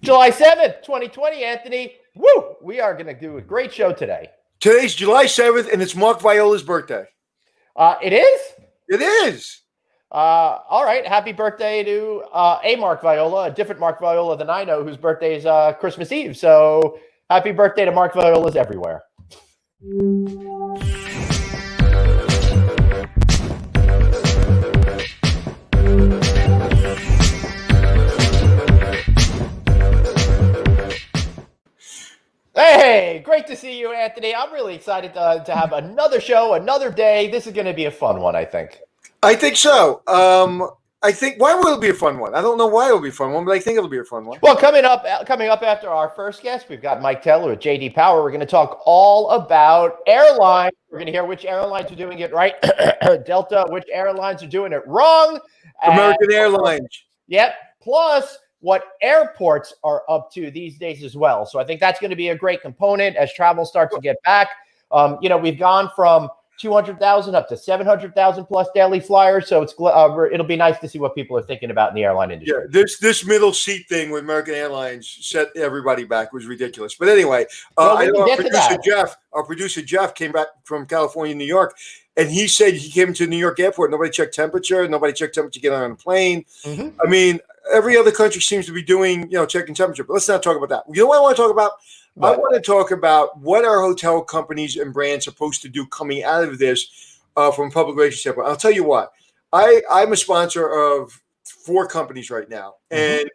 July 7th, 2020, Anthony. Woo! We are going to do a great show today. Today's July 7th, and it's Mark Viola's birthday. It is? It is. All right. Happy birthday to a Mark Viola, a different Mark Viola than I know, whose birthday is Christmas Eve. So happy birthday to Mark Violas everywhere. Hey, great to see you, Anthony. I'm really excited to have another show, another day. This is going to be a fun one, I think. I think so. Why will it be a fun one? I don't know why it'll be a fun one, but I think it'll be a fun one. Well, coming up after our first guest, we've got Mike Teller with JD Power. We're going to talk all about airlines. We're going to hear which airlines are doing it right, Delta, which airlines are doing it wrong. American Airlines. Yep. Plus, what airports are up to these days as well. So I think that's going to be a great component as travel starts to get back. We've gone from 200,000 up to 700,000 plus daily flyers. So it'll be nice to see what people are thinking about in the airline industry. Yeah, this middle seat thing with American Airlines set everybody back. It was ridiculous. But anyway, I know our producer Jeff came back from California, New York, and he said he came to New York airport. Nobody checked temperature. Nobody checked temperature to get on a plane. Mm-hmm. I mean, every other country seems to be doing, checking temperature. But let's not talk about that. You know what I want to talk about? I want to talk about what are hotel companies and brands supposed to do coming out of this from a public relations standpoint. I'll tell you what. I'm a sponsor of 4 companies right now. Mm-hmm. And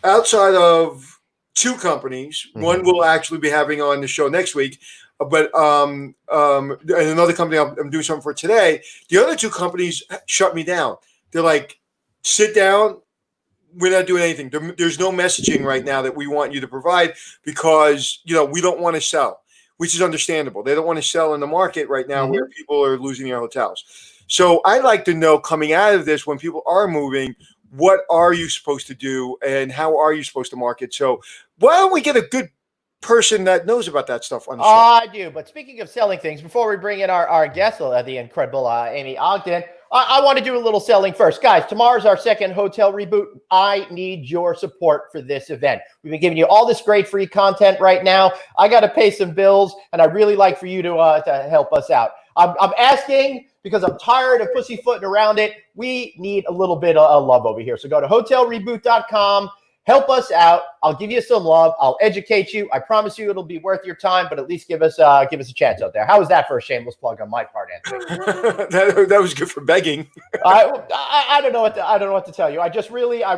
outside of 2 companies, mm-hmm. one we'll actually be having on the show next week. But and another company I'm doing something for today. The other 2 companies shut me down. They're like, sit down. We're not doing anything. There's no messaging right now that we want you to provide because, we don't want to sell, which is understandable. They don't want to sell in the market right now mm-hmm. where people are losing their hotels. So I'd like to know coming out of this, when people are moving, what are you supposed to do and how are you supposed to market? So why don't we get a good person that knows about that stuff on the show? I do. But speaking of selling things, before we bring in our guest, the incredible Amy Ogden, I want to do a little selling first. Guys, tomorrow's our second hotel reboot. I need your support for this event. We've been giving you all this great free content right now. I got to pay some bills, and I'd really like for you to help us out. I'm asking because I'm tired of pussyfooting around it. We need a little bit of love over here. So go to hotelreboot.com. Help us out. I'll give you some love. I'll educate you. I promise you it'll be worth your time, but at least give us a chance out there. How was that for a shameless plug on my part, Anthony? that was good for begging. I don't know what to tell you. I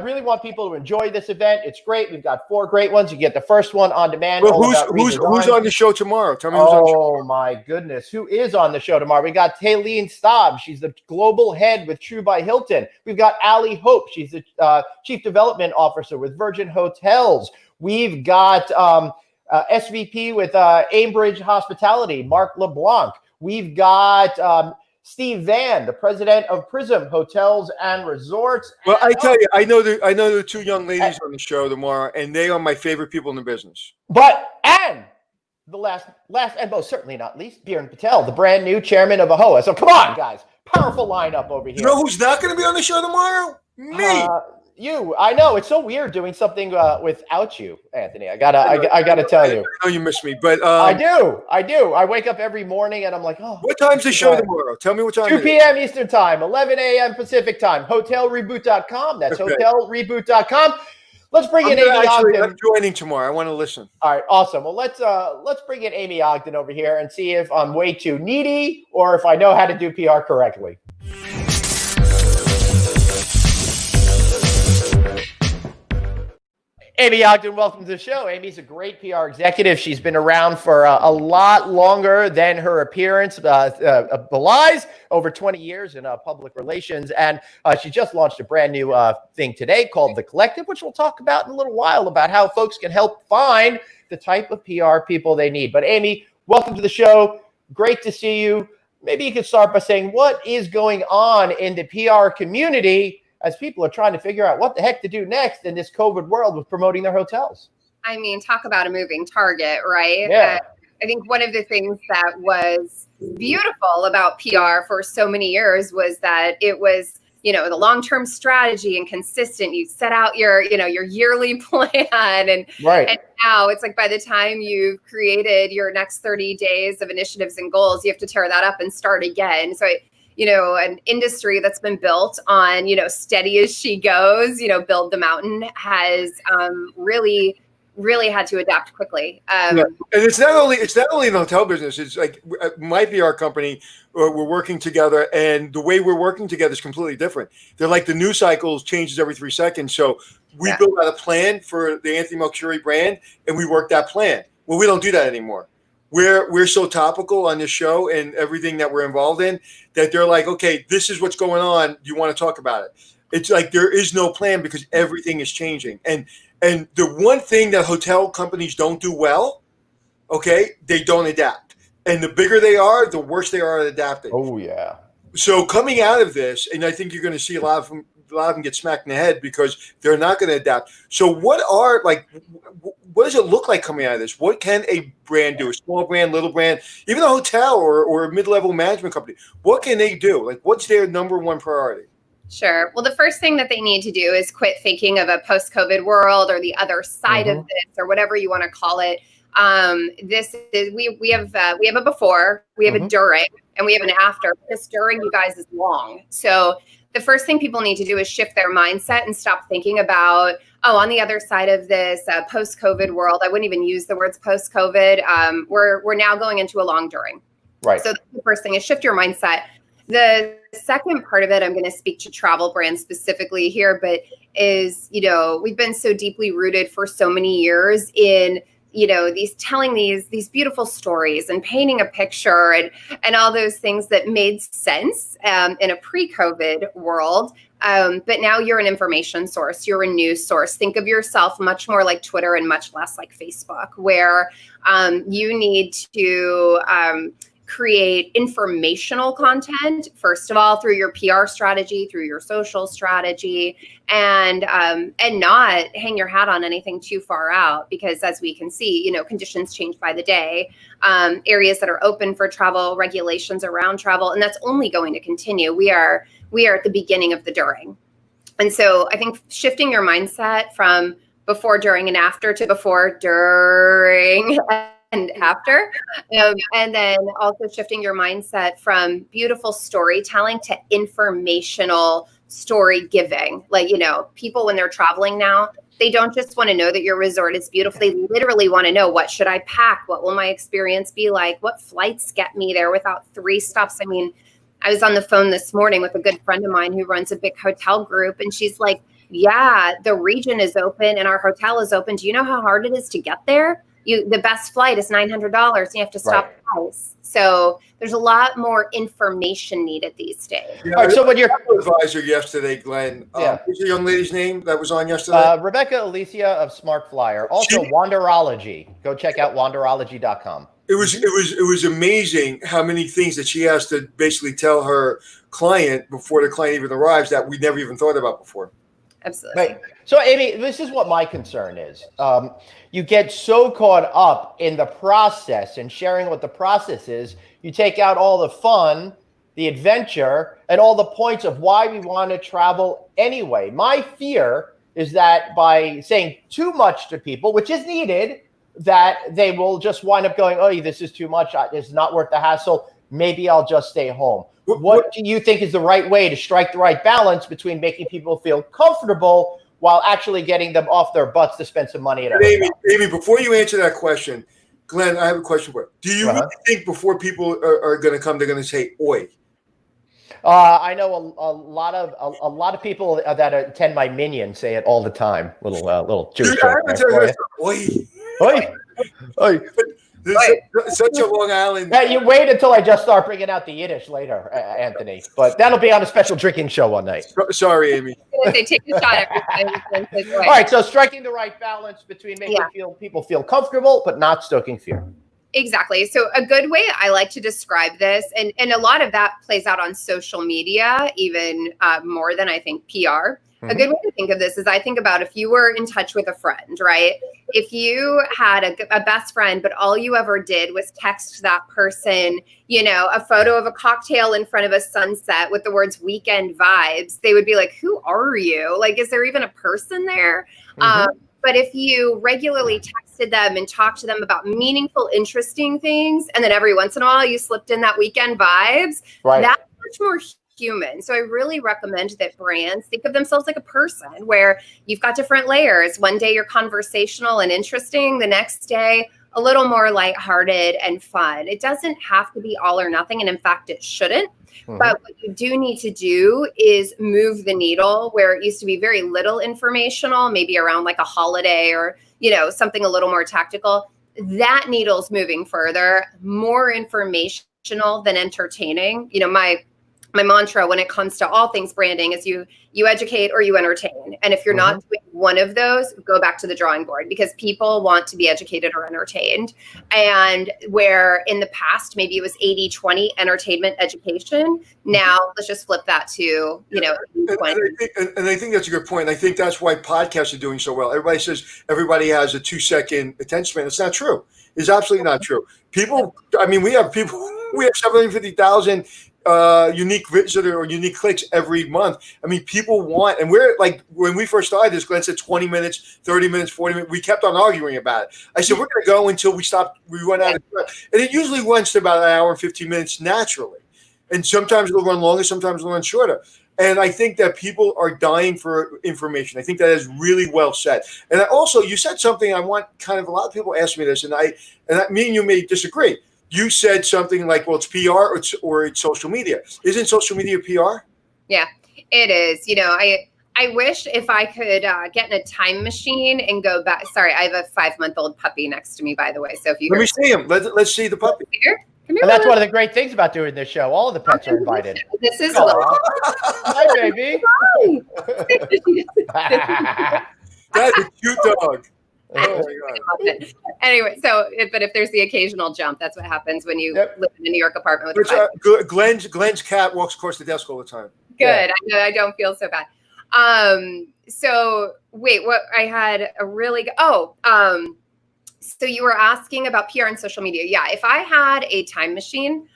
really want people to enjoy this event. It's great. We've got 4 great ones. You get the first one on demand. Well, who's on the show tomorrow? Tell me who's on the show. Oh my goodness. Who is on the show tomorrow? We got Taylene Staub. She's the global head with True by Hilton. We've got Allie Hope. She's the chief development officer with Virgin Hotels. We've got SVP with Ambridge Hospitality, Mark LeBlanc. We've got Steve Van, the president of Prism Hotels and Resorts. Well, I tell you, I know the 2 young ladies on the show tomorrow, and they are my favorite people in the business. And the last and most certainly not least, Bjorn Patel, the brand new chairman of AHOA. So come on, guys, powerful lineup over here. You know who's not going to be on the show tomorrow? Me. I know it's so weird doing something without you, Anthony. I gotta tell you. I know you miss me, but I do. I wake up every morning and I'm like, oh. What time's the show tomorrow? Tell me what time. 2 p.m. Eastern time, 11 a.m. Pacific time. Hotelreboot.com. That's okay. Hotelreboot.com. Let's bring in Amy Ogden. I'm joining tomorrow. I want to listen. All right, awesome. Well, let's bring in Amy Ogden over here and see if I'm way too needy or if I know how to do PR correctly. Amy Ogden, welcome to the show. Amy's a great PR executive. She's been around for a lot longer than her appearance belies, over 20 years in public relations. And she just launched a brand new thing today called The Collective, which we'll talk about in a little while, about how folks can help find the type of PR people they need. But Amy, welcome to the show. Great to see you. Maybe you could start by saying what is going on in the PR community as people are trying to figure out what the heck to do next in this COVID world with promoting their hotels. I mean, talk about a moving target, right? Yeah. I think one of the things that was beautiful about PR for so many years was that it was the long-term strategy and consistent. You set out your yearly plan, and now it's like by the time you've created your next 30 days of initiatives and goals, you have to tear that up and start again. So an industry that's been built on, steady as she goes, build the mountain, has really had to adapt quickly. And it's not only in the hotel business. It's like, it might be our company. We're working together, and the way we're working together is completely different. They're like the news cycles changes every 3 seconds. So we built out a plan for the Anthony Melchiori brand, and we work that plan. Well, we don't do that anymore. We're so topical on this show and everything that we're involved in that they're like, okay, this is what's going on. Do you want to talk about it? It's like there is no plan because everything is changing. And the one thing that hotel companies don't do well, okay, they don't adapt. And the bigger they are, the worse they are at adapting. Oh, yeah. So coming out of this, and I think you're going to see a lot of them get smacked in the head because they're not going to adapt. So what does it look like coming out of this? What can a brand do? A small brand, little brand, even a hotel or a mid-level management company? What can they do? Like, what's their number one priority? Sure. Well, the first thing that they need to do is quit thinking of a post-COVID world or the other side of this, or whatever you want to call it. This is we have a before, we have a during, and we have an after. This during, you guys, is long. So the first thing people need to do is shift their mindset and stop thinking about, on the other side of this post-COVID world. I wouldn't even use the words post-COVID. We're now going into a long during. Right. So the first thing is shift your mindset. The second part of it, I'm going to speak to travel brands specifically here, but is, we've been so deeply rooted for so many years in, telling these beautiful stories and painting a picture and all those things that made sense in a pre-COVID world. But now you're an information source. You're a news source. Think of yourself much more like Twitter and much less like Facebook, where you need to create informational content, first of all, through your PR strategy, through your social strategy, and not hang your hat on anything too far out, because as we can see, conditions change by the day. Areas that are open for travel, regulations around travel, and that's only going to continue. We are at the beginning of the during. And so I think shifting your mindset from before, during, and after to before, during, and after, and then also shifting your mindset from beautiful storytelling to informational story giving. Like, people when they're traveling now, they don't just want to know that your resort is beautiful. They literally want to know, what should I pack? What will my experience be like? What flights get me there without 3 stops? I mean, I was on the phone this morning with a good friend of mine who runs a big hotel group, and she's like, yeah, the region is open and our hotel is open. Do you know how hard it is to get there? The best flight is $900 and you have to stop twice. So there's a lot more information needed these days. Yeah, all right, so when your advisor yesterday, Glenn, what's the young lady's name that was on yesterday? Rebecca Alicia of Smart Flyer. Also, Wanderology. Go check out wanderology.com. It was amazing how many things that she has to basically tell her client before the client even arrives that we never even thought about before. Absolutely. Right. So, Amy, this is what my concern is. You get so caught up in the process and sharing what the process is, you take out all the fun, the adventure, and all the points of why we want to travel anyway. My fear is that by saying too much to people, which is needed, that they will just wind up going, oh, this is too much. It's not worth the hassle. Maybe I'll just stay home. What do you think is the right way to strike the right balance between making people feel comfortable while actually getting them off their butts to spend some money at a Amy, before you answer that question, Glenn, I have a question for you. Do you really think before people are going to come, they're going to say "oi"? I know a lot of people that attend my Minion say it all the time. Little Jewish joke. Oi, oi, oi. Such a Long Island. You wait until I just start bringing out the Yiddish later, Anthony. But that'll be on a special drinking show one night. Sorry, Amy. They take a shot every time. All right, so striking the right balance between making people feel comfortable, but not stoking fear. Exactly. So a good way I like to describe this, and a lot of that plays out on social media, even more than I think PR. A good way to think of this is I think about if you were in touch with a friend, right? if you had a best friend, but all you ever did was text that person, a photo of a cocktail in front of a sunset with the words weekend vibes, they would be like, who are you? Like, is there even a person there? But if you regularly texted them and talked to them about meaningful, interesting things, and then every once in a while you slipped in that weekend vibes, that's much more human. So I really recommend that brands think of themselves like a person where you've got different layers. One day you're conversational and interesting. The next day, a little more lighthearted and fun. It doesn't have to be all or nothing. And in fact, it shouldn't. But what you do need to do is move the needle where it used to be very little informational, maybe around like a holiday or, something a little more tactical. That needle's moving further, more informational than entertaining. My mantra when it comes to all things branding is you educate or you entertain. And if you're not doing one of those, go back to the drawing board because people want to be educated or entertained. And where in the past, maybe it was 80-20 entertainment education. Now let's just flip that to, 80-20. And I think that's a good point. I think that's why podcasts are doing so well. Everybody says everybody has a 2-second attention span. It's not true. It's absolutely not true. We have 750,000 unique visitor or unique clicks every month. I mean, people want, and we're like, when we first started this, Glenn said 20 minutes, 30 minutes, 40 minutes. We kept on arguing about it. I said, we're going to go until we run out of time. And it usually runs to about an hour and 15 minutes naturally. And sometimes it'll run longer, sometimes it'll run shorter. And I think that people are dying for information. I think that is really well said. And also, you said something I want a lot of people ask me this, and me and you may disagree. You said something like, well, it's PR or it's social media. Isn't social media PR? Yeah, it is. I wish if I could get in a time machine and go back. Sorry, I have a 5-month-old puppy next to me, by the way. So if you let me see him. Let's see the puppy. Come here, and that's one of the great things about doing this show. All of the pets are invited. This is hi, baby. That's a cute dog. Oh my God. Anyway, but if there's the occasional jump, that's what happens when you live in a New York apartment with Glenn's cat walks across the desk all the time. Good. Yeah. I don't feel so bad. So wait, what I had a really so you were asking about PR and social media. Yeah, if I had a time machine,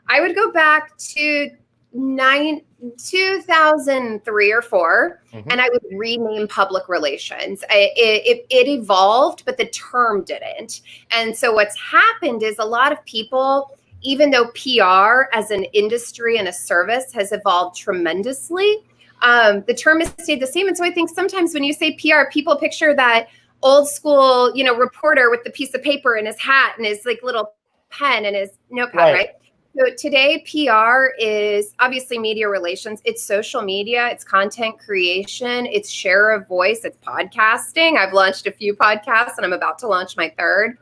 I would go back to 2003 or 4, and I would rename public relations. It evolved, but the term didn't. And so what's happened is a lot of people, even though PR as an industry and a service has evolved tremendously, the term has stayed the same. And so I think sometimes when you say PR, people picture that old school, reporter with the piece of paper and his hat and his like little pen and his notepad, right? So today, PR is obviously media relations. It's social media. It's content creation. It's share of voice. It's podcasting. I've launched a few podcasts, and I'm about to launch my 3rd.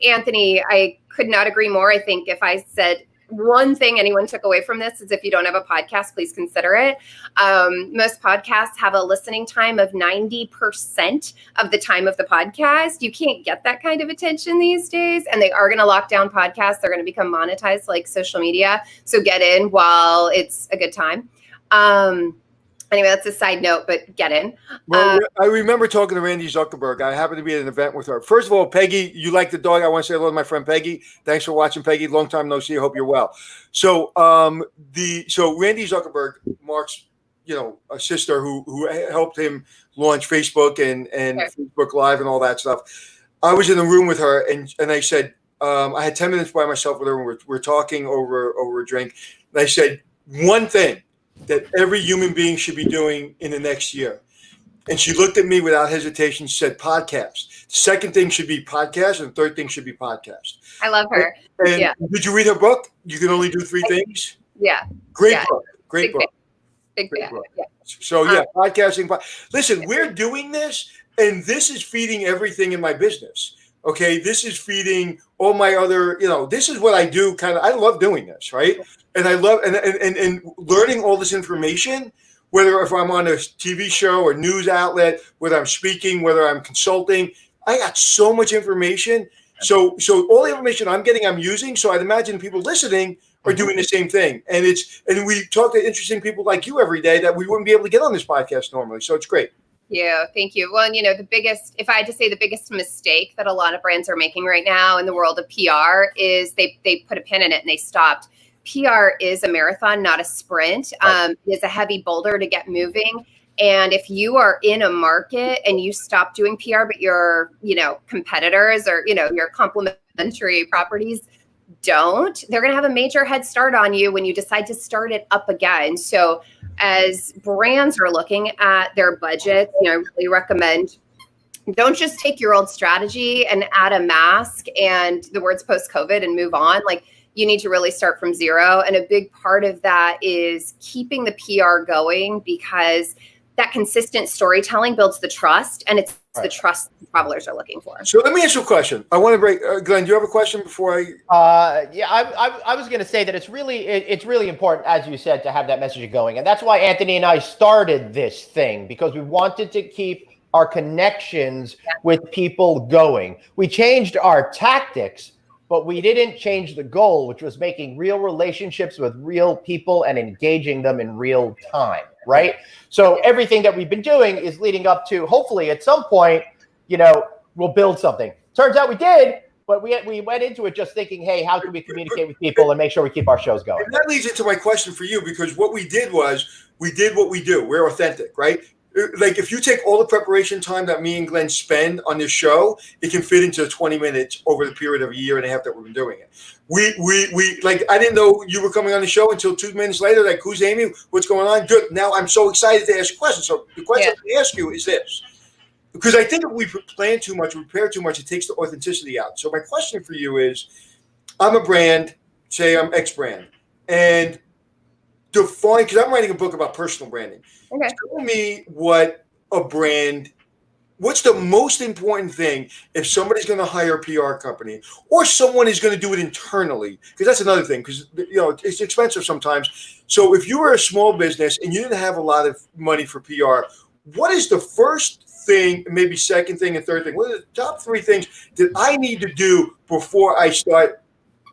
Anthony, I could not agree more. I think if I said one thing anyone took away from this is if you don't have a podcast, please consider it. Most podcasts have a listening time of 90% of the time of the podcast. You can't get that kind of attention these days, and they are going to lock down podcasts. They're going to become monetized like social media. So get in while it's a good time. Anyway, that's a side note, but get in. Well, I remember talking to Randy Zuckerberg. I happened to be at an event with her. First of all, Peggy, you like the dog. I want to say hello to my friend Peggy. Thanks for watching, Peggy. Long time no see. I hope you're well. So, Randy Zuckerberg, Mark's, a sister who helped him launch Facebook and Facebook Live and all that stuff. I was in the room with her, and I said, I had 10 minutes by myself with her. We're talking over a drink. And I said, one thing that every human being should be doing in the next year. And she looked at me without hesitation. She said, podcast. The second thing should be podcast. And the third thing should be podcast. I love her. And did you read her book? You can only do 3 things. Yeah. Great book. Great book. Big fan. Yeah. So podcasting. Listen, we're doing this, and this is feeding everything in my business. Okay, this is feeding all my other, this is what I do. I love doing this, right? And I love and learning all this information, whether if I'm on a TV show or news outlet, whether I'm speaking, whether I'm consulting, I got so much information. So all the information I'm getting, I'm using. So I'd imagine people listening are doing the same thing. And we talk to interesting people like you every day that we wouldn't be able to get on this podcast normally. So it's great. you. Thank you. Well, if I had to say the biggest mistake that a lot of brands are making right now in the world of PR is they put a pin in it and they stopped. PR is a marathon, not a sprint. It is a heavy boulder to get moving. And if you are in a market and you stop doing PR, but your, competitors or, your complementary properties don't, they're going to have a major head start on you when you decide to start it up again. So as brands are looking at their budgets, I really recommend don't just take your old strategy and add a mask and the words post-COVID and move on. Like, you need to really start from zero. And a big part of that is keeping the PR going, because that consistent storytelling builds the trust, and it's the trust that travelers are looking for. So let me ask you a question. I want to break. Glenn, do you have a question before I? I was going to say that it's really important, as you said, to have that message going, and that's why Anthony and I started this thing, because we wanted to keep our connections with people going. We changed our tactics, but we didn't change the goal, which was making real relationships with real people and engaging them in real time, right? So everything that we've been doing is leading up to, hopefully at some point, we'll build something. Turns out we did, but we went into it just thinking, hey, how can we communicate with people and make sure we keep our shows going? And that leads into my question for you, because what we did was we did what we do. We're authentic, right? Like, if you take all the preparation time that me and Glenn spend on this show, it can fit into 20 minutes over the period of a year and a half that we've been doing it. We like, I didn't know you were coming on the show until 2 minutes later. Like, who's Amy? What's going on? Good. Now I'm so excited to ask questions. So the question I'm going to ask you is this, because I think if we plan too much, we prepare too much, it takes the authenticity out. So my question for you is, I'm a brand, say I'm X brand, and define, because I'm writing a book about personal branding. Okay. Tell me what's the most important thing if somebody's going to hire a PR company, or someone is going to do it internally, because that's another thing, because it's expensive sometimes. So if you were a small business and you didn't have a lot of money for PR, what is the first thing, maybe second thing and third thing? What are the top three things that I need to do before I start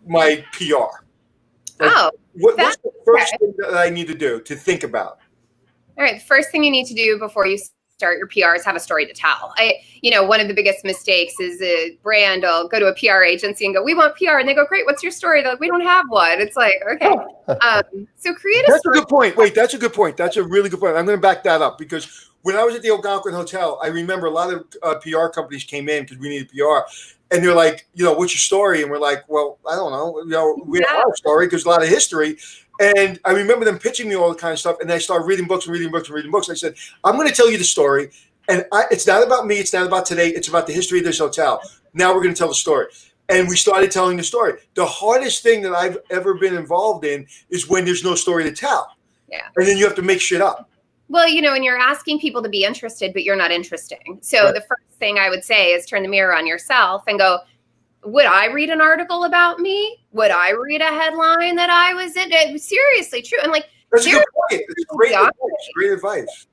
my PR? What's the first thing that I need to do, to think about? All right. The first thing you need to do before you start your PR is have a story to tell. One of the biggest mistakes is a brand will go to a PR agency and go, we want PR. And they go, great, what's your story? They're like, we don't have one. It's like, okay. So create a story. That's a good point. Wait, that's a good point. That's a really good point. I'm going to back that up, because when I was at the Algonquin Hotel, I remember a lot of PR companies came in because we needed PR. And they're like, what's your story? And we're like, well, I don't know. We have our story because a lot of history. And I remember them pitching me all the kind of stuff. And I started reading books. I said, I'm going to tell you the story. And it's not about me. It's not about today. It's about the history of this hotel. Now we're going to tell the story. And we started telling the story. The hardest thing that I've ever been involved in is when there's no story to tell. Yeah. And then you have to make shit up. Well, and you're asking people to be interested, but you're not interesting. So The first thing I would say is turn the mirror on yourself and go, would I read an article about me? Would I read a headline that I was in? Seriously, true. And that's a good point. It's great advice. Great advice.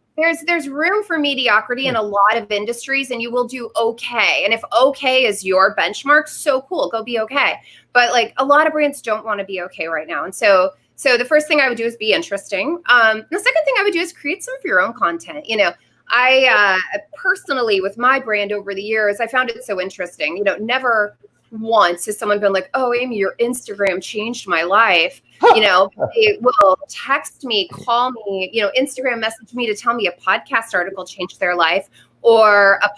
There's room for mediocrity in a lot of industries, and you will do okay. And if okay is your benchmark, so cool, go be okay. But a lot of brands don't want to be okay right now. And so the first thing I would do is be interesting. The second thing I would do is create some of your own content. I personally, with my brand over the years, I found it so interesting. Never once has someone been like, oh, Amy, your Instagram changed my life. They will text me, call me, Instagram message me to tell me a podcast article changed their life, or a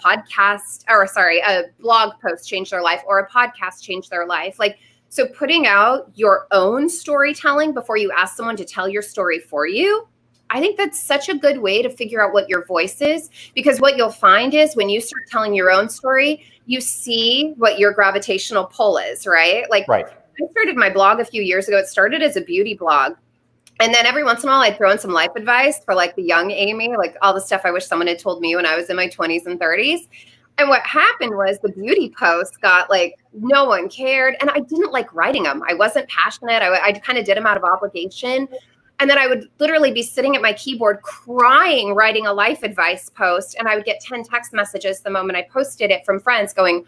blog post changed their life, or a podcast changed their life. So putting out your own storytelling before you ask someone to tell your story for you, I think that's such a good way to figure out what your voice is, because what you'll find is when you start telling your own story, you see what your gravitational pull is, right? I started my blog a few years ago. It started as a beauty blog. And then every once in a while, I'd throw in some life advice for the young Amy, all the stuff I wish someone had told me when I was in my 20s and 30s. And what happened was the beauty posts got no one cared. And I didn't like writing them. I wasn't passionate. I kind of did them out of obligation. And then I would literally be sitting at my keyboard crying, writing a life advice post. And I would get 10 text messages the moment I posted it from friends going,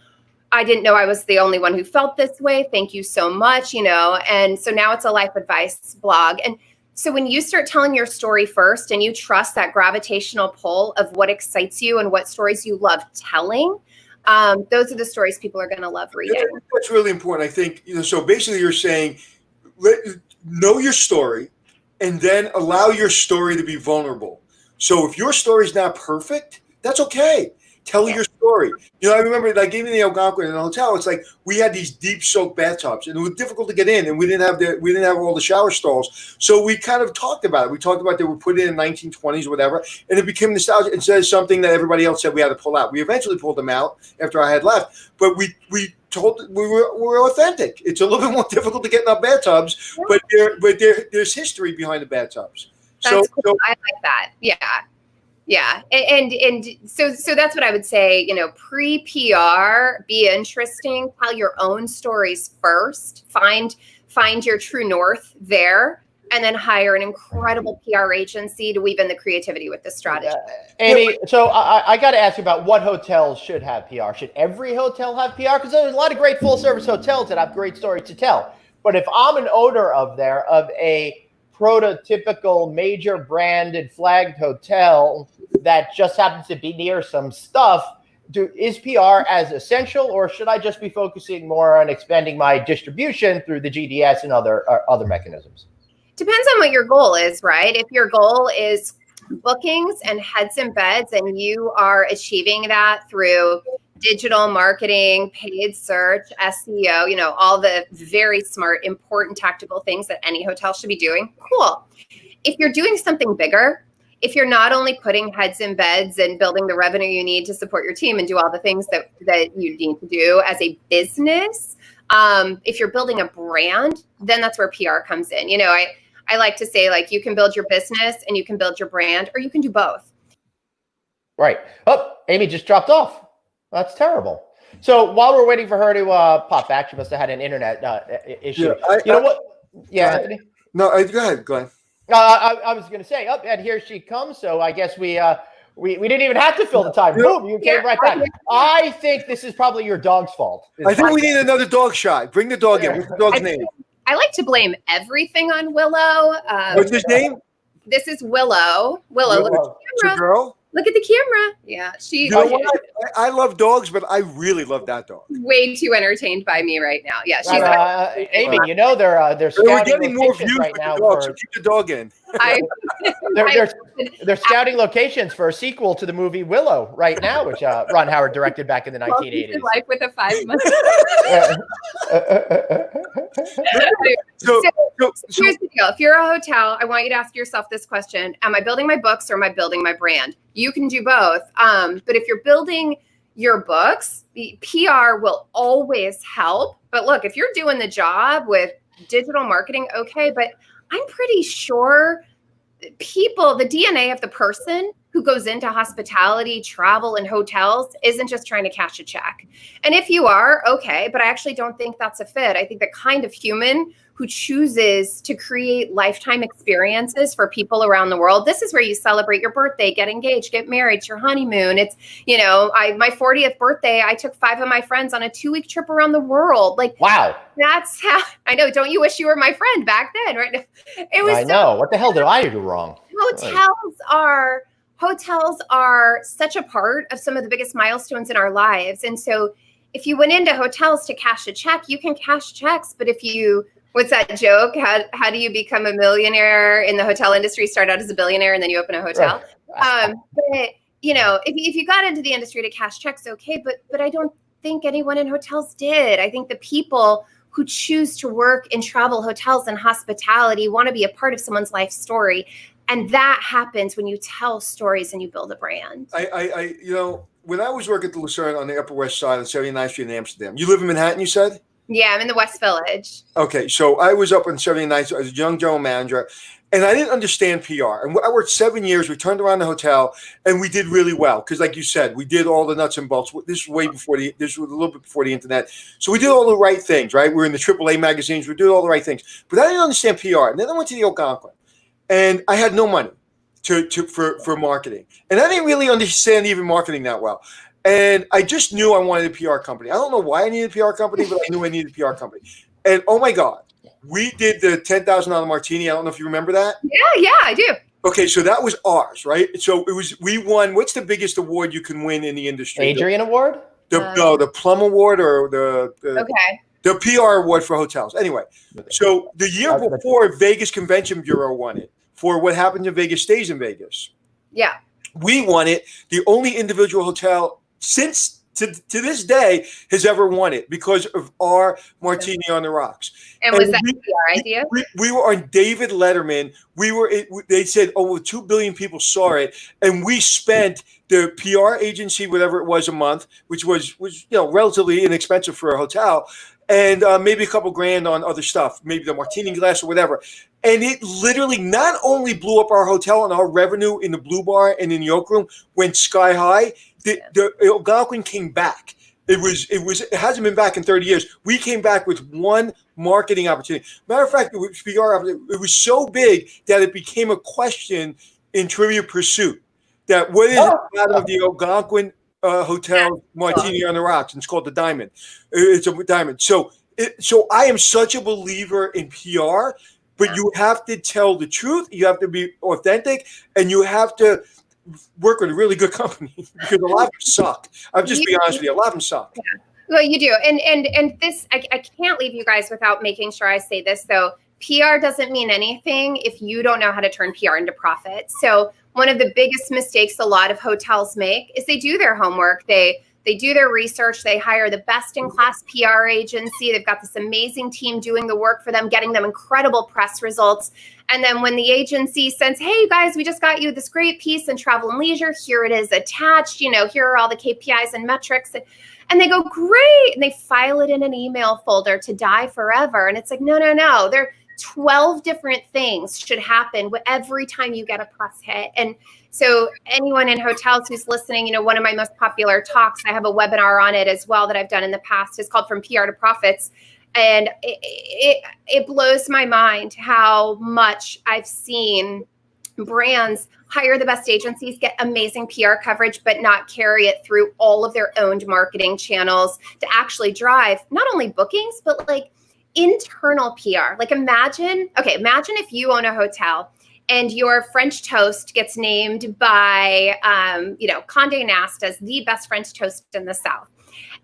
I didn't know I was the only one who felt this way. Thank you so much, And so now it's a life advice blog. And So when you start telling your story first and you trust that gravitational pull of what excites you and what stories you love telling, those are the stories people are going to love reading. That's really important. I think, so basically you're saying, know your story and then allow your story to be vulnerable. So if your story is not perfect, that's okay. Tell your story. I remember like even in the Algonquin in the hotel, it's like we had these deep soaked bathtubs and it was difficult to get in and we didn't have all the shower stalls. So we kind of talked about it. We talked about they were put in 1920s or whatever, and it became nostalgic instead of something that everybody else said we had to pull out. We eventually pulled them out after I had left, but we were authentic. It's a little bit more difficult to get in our bathtubs, but there's history behind the bathtubs. That's cool. I like that. Yeah. Yeah. And so that's what I would say, pre-PR, be interesting, tell your own stories first, find your true north there, and then hire an incredible PR agency to weave in the creativity with the strategy. Amy, so I got to ask you about what hotels should have PR. Should every hotel have PR? Because there's a lot of great full service hotels that have great stories to tell. But if I'm an owner of a prototypical major branded flagged hotel that just happens to be near some stuff, is PR as essential, or should I just be focusing more on expanding my distribution through the GDS and other mechanisms? Depends on what your goal is, right? If your goal is bookings and heads and beds and you are achieving that through digital marketing, paid search, SEO, all the very smart, important tactical things that any hotel should be doing, cool. If you're doing something bigger, if you're not only putting heads in beds and building the revenue you need to support your team and do all the things that you need to do as a business, if you're building a brand, then that's where PR comes in. I like to say, like, you can build your business and you can build your brand, or you can do both. Right. Oh, Amy just dropped off. That's terrible. So while we're waiting for her to pop back, she must have had an internet issue. Anthony? No, go ahead, Glenn. I was going to say, and here she comes. So I guess we didn't even have to fill the time. Boom, you came right back. I think this is probably your dog's fault. I think we need another dog shot. Bring the dog in. What's the dog's name? I like to blame everything on Willow. What's his name? This is Willow. Willow, look at the camera. It's a girl? Look at the camera. Yeah, I love dogs, but I really love that dog. Way too entertained by me right now. Yeah, she's Amy. They're scouting more views right now. So keep the dog in. They're scouting locations for a sequel to the movie Willow right now, which Ron Howard directed back in the 1980s. Life with a 5-month. So here's the deal. If you're a hotel, I want you to ask yourself this question: am I building my books or am I building my brand? You can do both. But if you're building your books, the PR will always help. But look, if you're doing the job with digital marketing, okay, but I'm pretty sure the DNA of the person who goes into hospitality, travel, and hotels isn't just trying to cash a check. And if you are, okay, but I actually don't think that's a fit. I think the kind of human who chooses to create lifetime experiences for people around the world, this is where you celebrate your birthday, get engaged, get married, your honeymoon. It's, my 40th birthday, I took 5 of my friends on a 2-week trip around the world. Like, wow. That's how, I know, don't you wish you were my friend back then, right? It was. I know. What the hell did I do wrong? Hotels are such a part of some of the biggest milestones in our lives. And so if you went into hotels to cash a check, you can cash checks. But what's that joke? How do you become a millionaire in the hotel industry? Start out as a billionaire and then you open a hotel. Right. But if you got into the industry to cash checks, okay. But I don't think anyone in hotels did. I think the people who choose to work in travel, hotels, and hospitality want to be a part of someone's life story. And that happens when you tell stories and you build a brand. When I was working at the Lucerne on the Upper West Side on 79th Street in Amsterdam, you live in Manhattan, you said? Yeah, I'm in the West Village. Okay, so I was up on 79th as a young general manager, and I didn't understand PR. And I worked 7 years. We turned around the hotel, and we did really well because, like you said, we did all the nuts and bolts. This was a little bit before the internet. So we did all the right things, right? We were in the AAA magazines. We did all the right things. But I didn't understand PR. And then I went to the Algonquin. And I had no money for marketing. And I didn't really understand even marketing that well. And I just knew I wanted a PR company. I don't know why I needed a PR company, but I knew I needed a PR company. And oh my God, We did the $10,000 martini. I don't know if you remember that. Yeah, I do. Okay, so that was ours, right? So we won. What's the biggest award you can win in the industry? Adrian Award? The Plum Award or Okay. The PR award for hotels. Anyway, so the year before, Vegas Convention Bureau won it for what happened in Vegas stays in Vegas. Yeah. We won it. The only individual hotel since to this day has ever won it because of our Martini on the Rocks. And was that your idea? We were on David Letterman. They said, oh, well, 2 billion people saw it. And we spent the PR agency, whatever it was a month, which was relatively inexpensive for a hotel, and maybe a couple grand on other stuff, maybe the martini glass or whatever. And it literally not only blew up our hotel and our revenue in the Blue Bar and in the Oak Room went sky high. The Algonquin came back. It hasn't been back in 30 years. We came back with one marketing opportunity. Matter of fact, it was so big that it became a question in Trivia Pursuit. That what is out of the Algonquin Hotel Martini on the Rocks? And it's called the Diamond. It's a diamond. So I am such a believer in PR, but you have to tell the truth. You have to be authentic, and you have to work with a really good company because a lot of them suck. I'm just being honest with you. A lot of them suck. Yeah. Well, you do. And this, I can't leave you guys without making sure I say this, though. PR doesn't mean anything if you don't know how to turn PR into profit. So one of the biggest mistakes a lot of hotels make is they do their homework. They do their research. They hire the best in class PR agency. They've got this amazing team doing the work for them, getting them incredible press results. And then when the agency says, hey, you guys, we just got you this great piece in Travel and Leisure. Here it is attached. Here are all the KPIs and metrics. And they go, great. And they file it in an email folder to die forever. And it's like, no. There are 12 different things should happen every time you get a press hit. And so anyone in hotels who's listening, one of my most popular talks, I have a webinar on it as well that I've done in the past, is called From PR to Profits. And it blows my mind how much I've seen brands hire the best agencies, get amazing PR coverage, but not carry it through all of their owned marketing channels to actually drive not only bookings, but like internal PR. Like imagine if you own a hotel and your French toast gets named by, Condé Nast as the best French toast in the South.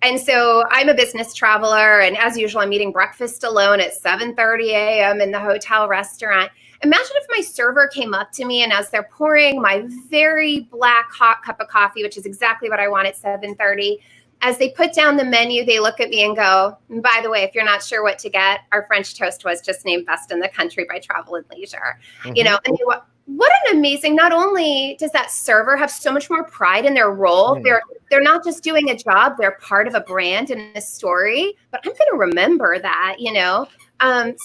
And so I'm a business traveler, and as usual, I'm eating breakfast alone at 7:30 a.m. in the hotel restaurant. Imagine if my server came up to me, and as they're pouring my very black hot cup of coffee, which is exactly what I want at 7:30, as they put down the menu, they look at me and go, by the way, if you're not sure what to get, our French toast was just named best in the country by Travel and Leisure. And what an amazing, not only does that server have so much more pride in their role, they're not just doing a job, they're part of a brand and a story, but I'm going to remember that, And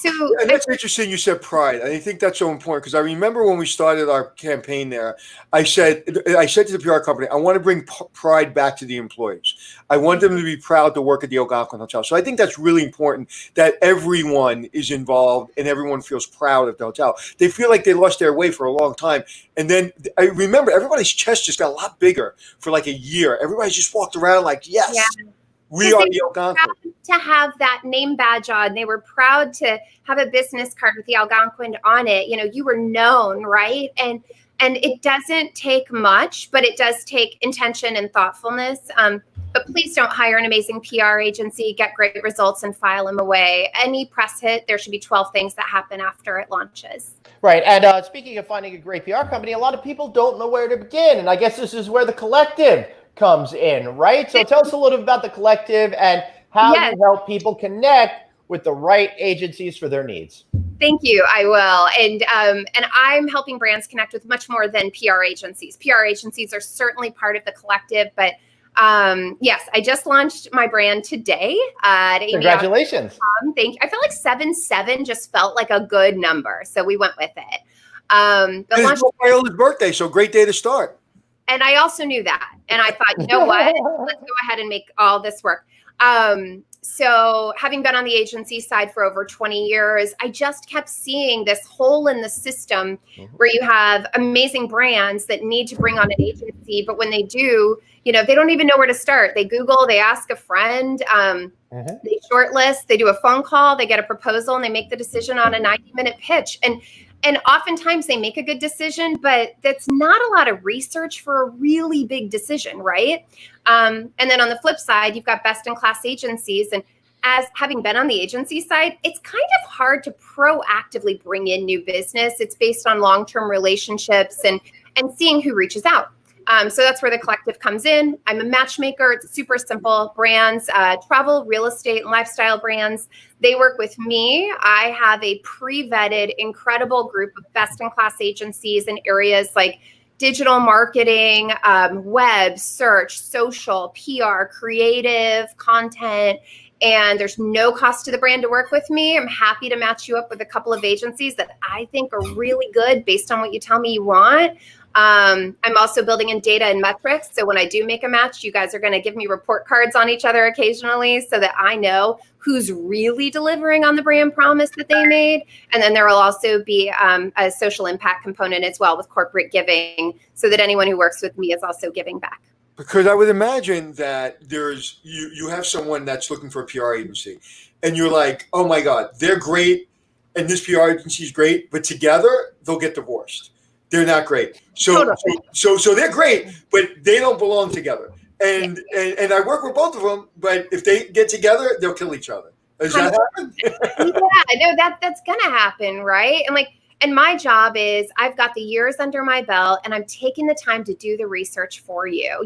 that's interesting you said pride. I think that's so important because I remember when we started our campaign there, I said to the PR company, I want to bring pride back to the employees. I want them to be proud to work at the Algonquin Hotel. So I think that's really important that everyone is involved and everyone feels proud of the hotel. They feel like they lost their way for a long time. And then I remember everybody's chest just got a lot bigger for like a year. Everybody just walked around like, yes. Yeah. We are the Algonquin. To have that name badge on, they were proud to have a business card with the Algonquin on it. You were known, right? And it doesn't take much, but it does take intention and thoughtfulness. But please don't hire an amazing PR agency, get great results, and file them away. Any press hit, there should be 12 things that happen after it launches. Right. And speaking of finding a great PR company, a lot of people don't know where to begin. And I guess this is where the collective comes in, right? So tell us a little bit about the collective and how you help people connect with the right agencies for their needs. Thank you. I will. And I'm helping brands connect with much more than PR agencies. PR agencies are certainly part of the collective, but yes, I just launched my brand today. At Amy Congratulations. Ogden. Thank you. I feel like 7-7 just felt like a good number. So we went with it. It's Viola's birthday, so great day to start. And I also knew that. And I thought, you know what? Let's go ahead and make all this work. So having been on the agency side for over 20 years, I just kept seeing this hole in the system where you have amazing brands that need to bring on an agency. But when they do, they don't even know where to start. They Google, they ask a friend, they shortlist, they do a phone call, they get a proposal, and they make the decision on a 90-minute pitch. And oftentimes they make a good decision, but that's not a lot of research for a really big decision, right? And then on the flip side, you've got best-in-class agencies. And as having been on the agency side, it's kind of hard to proactively bring in new business. It's based on long-term relationships and seeing who reaches out. So that's where the collective comes in. I'm a matchmaker. It's super simple. Brands, travel, real estate, and lifestyle brands, they work with me. I have a pre-vetted, incredible group of best-in-class agencies in areas like digital marketing, web, search, social, PR, creative, content. And there's no cost to the brand to work with me. I'm happy to match you up with a couple of agencies that I think are really good based on what you tell me you want. I'm also building in data and metrics. So when I do make a match, you guys are going to give me report cards on each other occasionally so that I know who's really delivering on the brand promise that they made. And then there will also be a social impact component as well with corporate giving so that anyone who works with me is also giving back. Because I would imagine that you have someone that's looking for a PR agency and you're like, oh my God, they're great. And this PR agency is great, but together they'll get divorced. They're not great. So they're great, but they don't belong together. And I work with both of them, but if they get together, they'll kill each other. Does that happen? Yeah, no, that's gonna happen, right? And my job is I've got the years under my belt and I'm taking the time to do the research for you.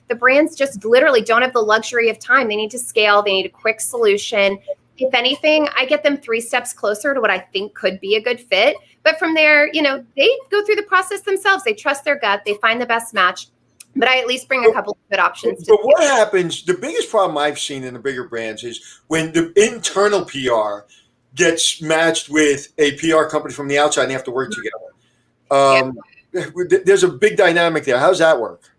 The brands just literally don't have the luxury of time. They need to scale. They need a quick solution. If anything, I get them 3 steps closer to what I think could be a good fit. But from there, they go through the process themselves. They trust their gut. They find the best match. But I at least bring a couple of good options. But what happens, the biggest problem I've seen in the bigger brands is when the internal PR gets matched with a PR company from the outside and they have to work together. There's a big dynamic there. How does that work?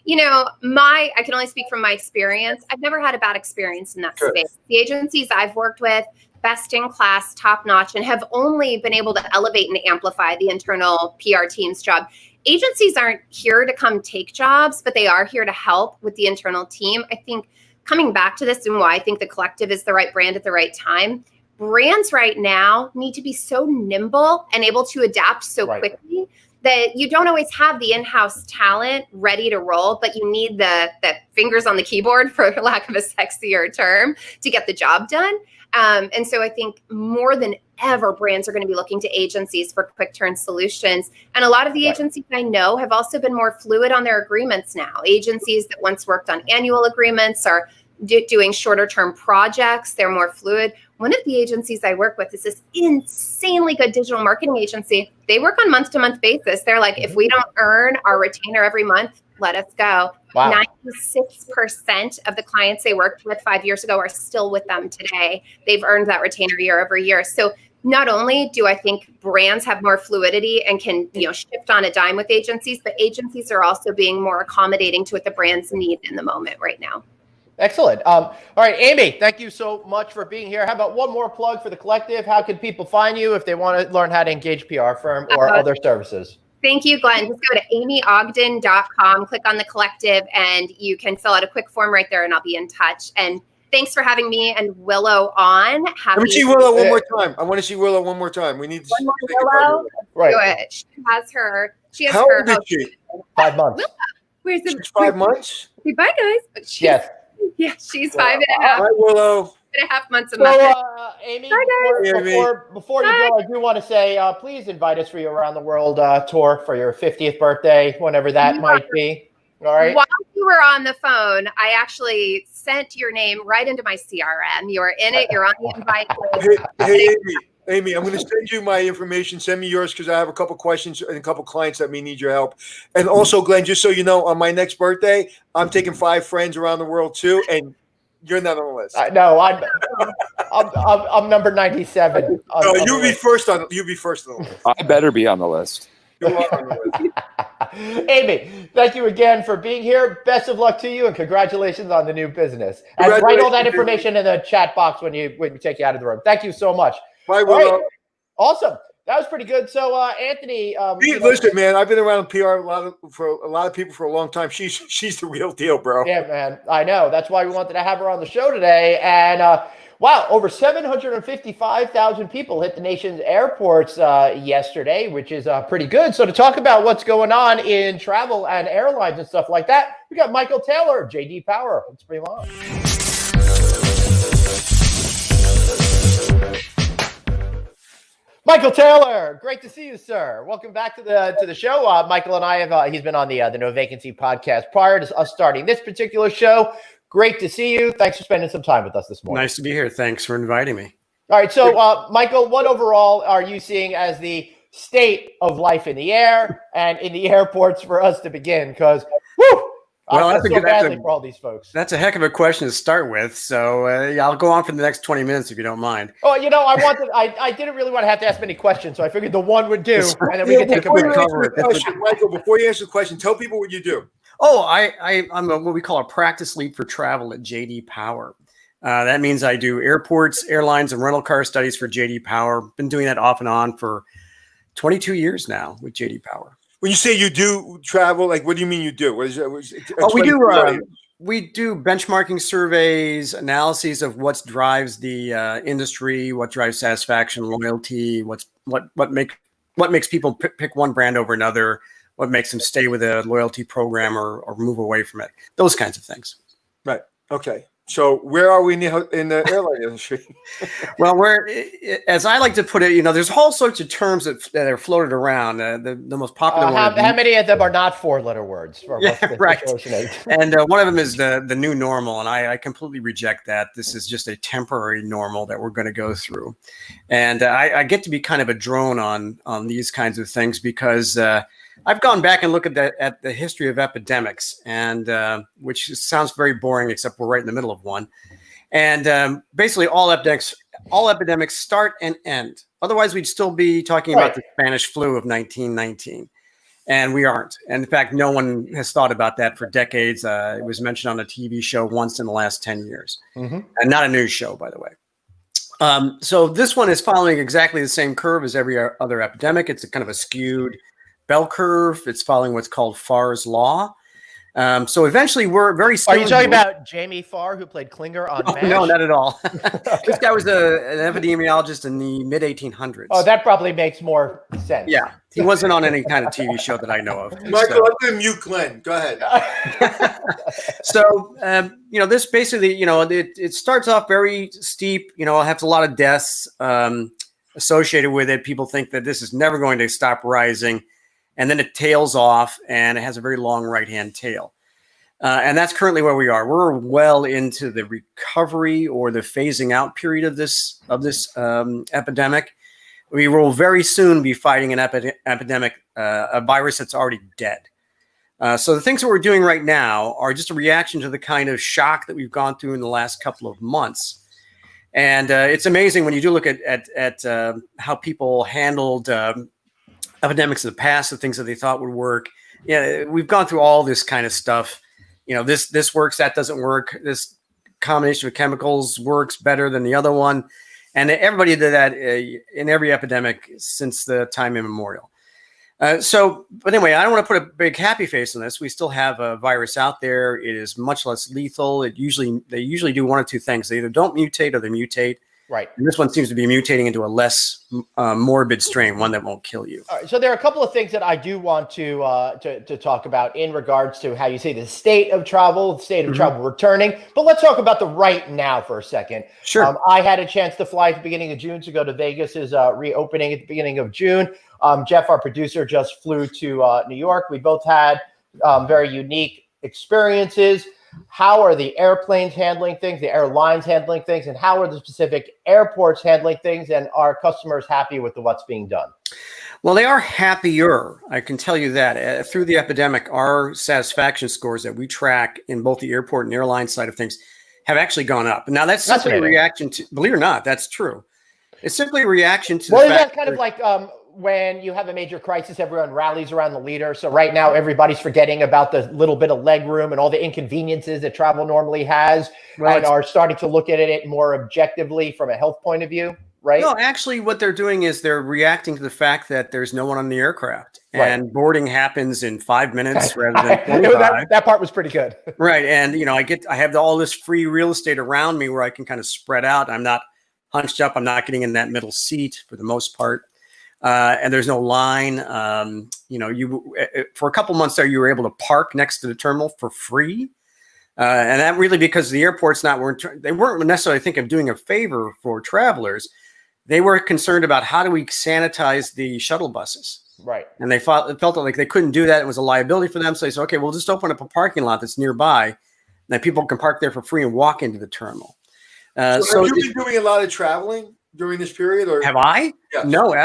I can only speak from my experience. I've never had a bad experience in that space. The agencies I've worked with, best in class, top notch, and have only been able to elevate and amplify the internal PR team's job. Agencies aren't here to come take jobs, but they are here to help with the internal team. I think coming back to this and why I think the collective is the right brand at the right time, brands right now need to be so nimble and able to adapt so quickly that you don't always have the in-house talent ready to roll, but you need the fingers on the keyboard, for lack of a sexier term, to get the job done. And so I think more than ever, brands are going to be looking to agencies for quick turn solutions. And a lot of the agencies I know have also been more fluid on their agreements now. Agencies that once worked on annual agreements are doing shorter term projects. They're more fluid. One of the agencies I work with is this insanely good digital marketing agency. They work on month-to-month basis. They're like, if we don't earn our retainer every month, let us go. Wow. 96% of the clients they worked with 5 years ago are still with them today. They've earned that retainer year over year. So not only do I think brands have more fluidity and can shift on a dime with agencies, but agencies are also being more accommodating to what the brands need in the moment right now. Excellent. All right, Amy, thank you so much for being here. How about one more plug for the collective? How can people find you if they want to learn how to engage PR firm or other services? Thank you, Glenn. Just go to amyogden.com, click on the collective, and you can fill out a quick form right there, and I'll be in touch. And thanks for having me and Willow on. Let me see Willow one more time. I want to see Willow one more time. We need to one more Willow. Right. Do it. She has her. How old is she? 5 months. Willow. Where's the? She's 5 months. Say bye, guys. Yes. Yeah, she's 5.5. Hi, Willow. 5.5 months a So, month. Amy, Hi, before you go, I do want to say, please invite us for your around the world tour for your 50th birthday, whenever that might be. All right. While you were on the phone, I actually sent your name right into my CRM. You are in it. You're on the invite list. Hey, Amy, I'm going to send you my information. Send me yours because I have a couple questions and a couple clients that may need your help. And also, Glenn, just so you know, on my next birthday, I'm taking 5 friends around the world too, and you're not on the list. No, I'm number 97. No, you'll be first on the list. I better be on the list. You are on the list. Amy, thank you again for being here. Best of luck to you, and congratulations on the new business. And write all that information in the chat box when we take you out of the room. Thank you so much. Bye, Willow. All right. Awesome. That was pretty good. So, Anthony, listen, man, I've been around PR for a lot of people for a long time. She's the real deal, bro. Yeah, man. I know. That's why we wanted to have her on the show today. And wow, over 755,000 people hit the nation's airports yesterday, which is pretty good. So to talk about what's going on in travel and airlines and stuff like that, we got Michael Taylor of JD Power. Let's bring him on. Michael Taylor, great to see you, sir. Welcome back to the show. Michael and I have he's been on the No Vacancy podcast prior to us starting this particular show. Great to see you. Thanks for spending some time with us this morning. Nice to be here. Thanks for inviting me. All right, so Michael, what overall are you seeing as the state of life in the air and in the airports for us to begin? Because well, I feel so badly for all these folks. That's a heck of a question to start with. So I'll go on for the next 20 minutes if you don't mind. Oh, I didn't really want to have to ask many questions, so I figured the one would do, and then we can take a break. Michael, before you answer the question, tell people what you do. Oh, I'm what we call a practice lead for travel at JD Power. That means I do airports, airlines, and rental car studies for JD Power. Been doing that off and on for 22 years now with JD Power. When you say you do travel, like what do you mean you do? We do benchmarking surveys, analyses of what drives the industry, what drives satisfaction, loyalty, what makes people pick one brand over another, what makes them stay with a loyalty program or move away from it. Those kinds of things. Right. Okay. So where are we in the airline industry? Well, as I like to put it, there's all sorts of terms that are floated around. The most popular one. How many of them are not four-letter words? Right. And one of them is the new normal, and I completely reject that. This is just a temporary normal that we're going to go through. And I get to be kind of a drone on these kinds of things because I've gone back and looked at the history of epidemics, and which sounds very boring, except we're right in the middle of one. And basically, all epidemics start and end. Otherwise, we'd still be talking about the Spanish flu of 1919, and we aren't. And in fact, no one has thought about that for decades. It was mentioned on a TV show once in the last 10 years, and not a news show, by the way. So this one is following exactly the same curve as every other epidemic. It's a kind of a skewed bell curve. It's following what's called Farr's law. So eventually we're very Are you talking about Jamie Farr, who played Klinger on MASH? No, not at all. This guy was an epidemiologist in the mid-1800s. Oh, that probably makes more sense. Yeah, he wasn't on any kind of TV show that I know of. Michael, I'm going to mute Glenn. Go ahead. So, this basically, it starts off very steep. It has a lot of deaths associated with it. People think that this is never going to stop rising. And then it tails off, and it has a very long right-hand tail. And that's currently where we are. We're well into the recovery or the phasing out period of this epidemic. We will very soon be fighting an epidemic, a virus that's already dead. So the things that we're doing right now are just a reaction to the kind of shock that we've gone through in the last couple of months. And it's amazing when you do look at how people handled epidemics of the past, the things that they thought would work. Yeah, we've gone through all this kind of stuff. This works, that doesn't work. This combination of chemicals works better than the other one. And everybody did that in every epidemic since the time immemorial. But anyway, I don't want to put a big happy face on this. We still have a virus out there. It is much less lethal. They usually do one of two things. They either don't mutate or they mutate. Right. And this one seems to be mutating into a less morbid strain, one that won't kill you. All right, so there are a couple of things that I do want to talk about in regards to how you say the state of travel, travel returning. But let's talk about the right now for a second. Sure. I had a chance to fly at the beginning of June to go to Vegas is reopening at the beginning of June. Jeff, our producer, just flew to New York. We both had very unique experiences. How are the airplanes handling things, the airlines handling things, and how are the specific airports handling things? And are customers happy with what's being done? Well, they are happier. I can tell you that. Through the epidemic, our satisfaction scores that we track in both the airport and airline side of things have actually gone up. Now, that's simply a reaction to, believe it or not, that's true. It's simply a reaction to the fact that kind of like when you have a major crisis, everyone rallies around the leader. So right now, everybody's forgetting about the little bit of leg room and all the inconveniences that travel normally has, and are starting to look at it more objectively from a health point of view, right? No, actually, what they're doing is they're reacting to the fact that there's no one on the aircraft, and boarding happens in 5 minutes rather than 25. That part was pretty good. Right, and I have all this free real estate around me where I can kind of spread out. I'm not hunched up. I'm not getting in that middle seat for the most part. And there's no line. For a couple months there, you were able to park next to the terminal for free. And that really because the airport's they weren't necessarily thinking of doing a favor for travelers. They were concerned about how do we sanitize the shuttle buses. Right. And they felt like they couldn't do that. It was a liability for them. So they said, okay, we'll just open up a parking lot that's nearby. And that people can park there for free and walk into the terminal. So have you been doing a lot of traveling during this period? Or have I? Yes. No,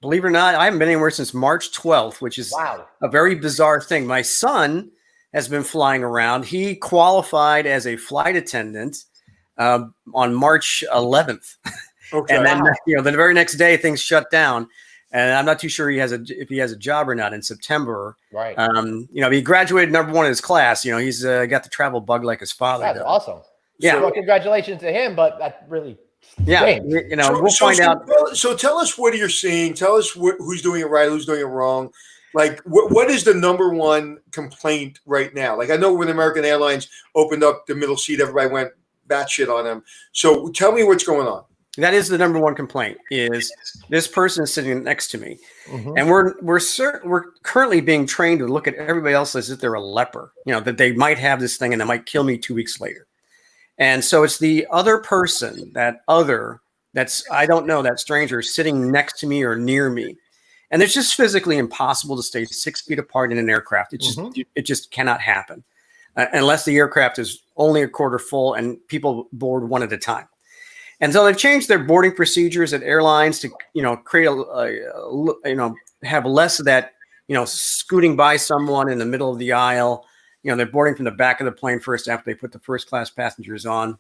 believe it or not, I haven't been anywhere since March 12th, which is a very bizarre thing. My son has been flying around. He qualified as a flight attendant on March 11th. Okay. And then, the very next day things shut down. And I'm not too sure if he has a job or not in September. Right. He graduated #1 in his class. He's got the travel bug like his father. That's awesome. Yeah. So, well, congratulations to him, but that really. Yeah. We'll find out. So tell us what you're seeing. Tell us who's doing it right, who's doing it wrong. Like, what is the #1 complaint right now? Like, I know when American Airlines opened up the middle seat, everybody went batshit on them. So tell me what's going on. That is the #1 complaint. Is this person is sitting next to me, and we're currently being trained to look at everybody else as if they're a leper. That they might have this thing and they might kill me 2 weeks later. And so it's the other person, I don't know, that stranger sitting next to me or near me. And it's just physically impossible to stay 6 feet apart in an aircraft. It just cannot happen unless the aircraft is only a quarter full and people board one at a time. And so they've changed their boarding procedures at airlines to, create have less of that, scooting by someone in the middle of the aisle. They're boarding from the back of the plane first after they put the first class passengers on,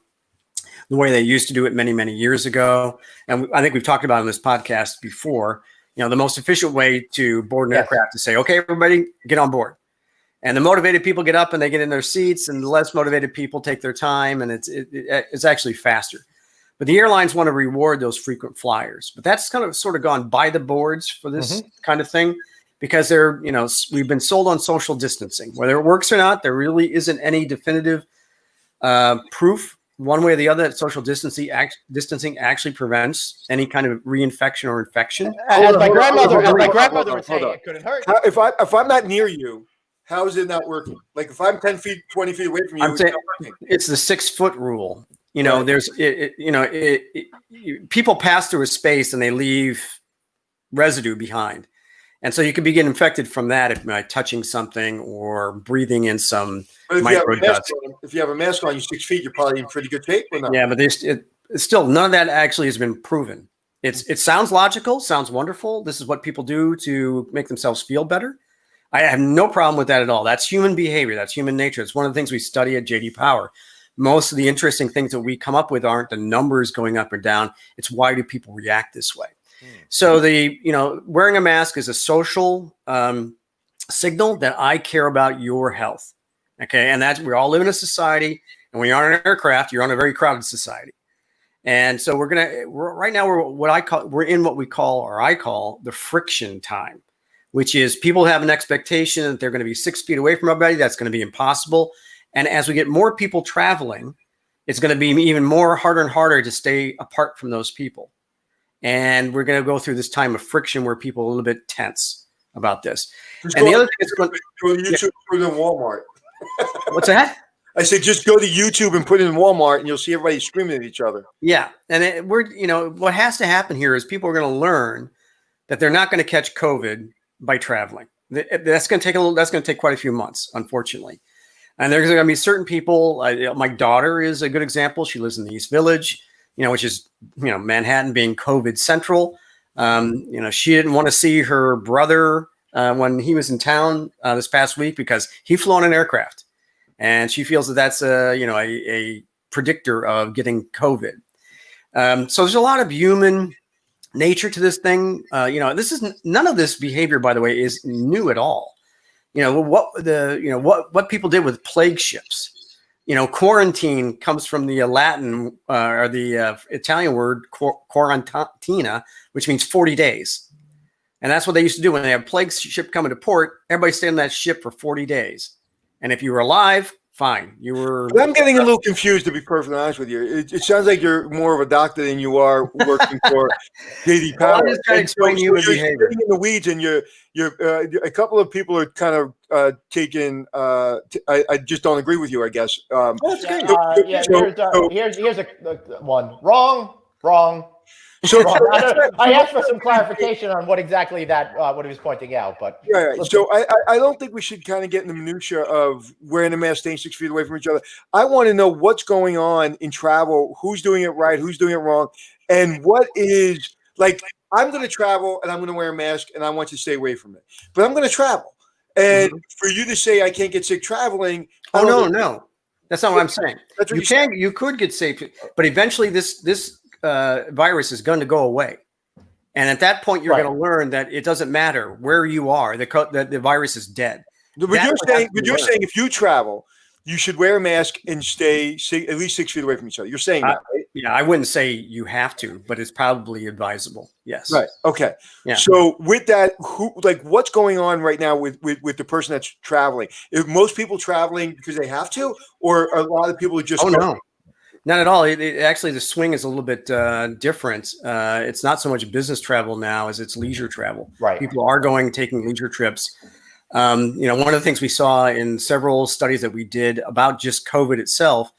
the way they used to do it many, many years ago. And I think we've talked about on this podcast before, the most efficient way to board an aircraft is say, okay, everybody get on board. And the motivated people get up and they get in their seats, and the less motivated people take their time, and it's actually faster. But the airlines want to reward those frequent flyers. But that's kind of sort of gone by the boards for this kind of thing. Because we've been sold on social distancing. Whether it works or not, there really isn't any definitive proof one way or the other that social distancing actually prevents any kind of reinfection or infection. As my grandmother would say, it couldn't hurt. If I'm not near you, how is it not working? Like if I'm 10 feet, 20 feet away from you, it's the 6 foot rule. There's people pass through a space and they leave residue behind. And so you could get infected from that by touching something or breathing in some micro dust. If you have a mask on, you're 6 feet, you're probably in pretty good shape. Yeah, but still, none of that actually has been proven. It sounds logical, sounds wonderful. This is what people do to make themselves feel better. I have no problem with that at all. That's human behavior. That's human nature. It's one of the things we study at JD Power. Most of the interesting things that we come up with aren't the numbers going up or down. It's why do people react this way? So wearing a mask is a social signal that I care about your health. Okay. And we all live in a society, and when you're on an aircraft, you're on a very crowded society. And so we're in what I call the friction time, which is people have an expectation that they're going to be 6 feet away from everybody. That's going to be impossible. And as we get more people traveling, it's going to be even harder and harder to stay apart from those people. And we're going to go through this time of friction where people are a little bit tense about this. And the other thing is go to YouTube, put it in Walmart. What's that? I said, just go to YouTube and put it in Walmart, and you'll see everybody screaming at each other. Yeah, and what has to happen here is people are going to learn that they're not going to catch COVID by traveling. That's going to take quite a few months, unfortunately. And there's going to be certain people. My daughter is a good example. She lives in the East Village, which is, Manhattan being COVID central. She didn't want to see her brother when he was in town this past week because he flew on an aircraft, and she feels that that's a predictor of getting COVID. So there's a lot of human nature to this thing. This is none of this behavior, by the way, is new at all. What people did with plague ships. Quarantine comes from the Latin or the Italian word quarantina, which means 40 days. And that's what they used to do when they had a plague ship coming to port. Everybody stayed on that ship for 40 days. And if you were alive, fine. You were. But I'm getting a little confused, to be perfectly honest with you. It sounds like you're more of a doctor than you are working for JD Power. Well, I'm just trying to explain human behavior. You're in the weeds, and you're a couple of people are kind of taking. I just don't agree with you, I guess. Here's a one. Wrong. So I asked for some clarification on what exactly what he was pointing out, but right. So I don't think we should kind of get in the minutia of wearing a mask, staying 6 feet away from each other. I want to know what's going on in travel, who's doing it right, who's doing it wrong, and what is like. I'm going to travel and I'm going to wear a mask and I want you to stay away from it, but I'm going to travel. And for you to say I can't get sick traveling, no, that's not what I'm saying. That's what you could get sick, but eventually this virus is going to go away, and at that point you're going to learn that it doesn't matter where you are, the virus is dead. But you're saying if you travel, you should wear a mask and stay at least 6 feet away from each other. You're saying that, right? Yeah, I wouldn't say you have to, but it's probably advisable. Yes. Right. Okay. Yeah. So with that, what's going on right now with the person that's traveling? If most people traveling because they have to, or a lot of people are just no. Not at all. Actually, the swing is a little bit different. It's not so much business travel now as it's leisure travel. Right. People are taking leisure trips. One of the things we saw in several studies that we did about just COVID itself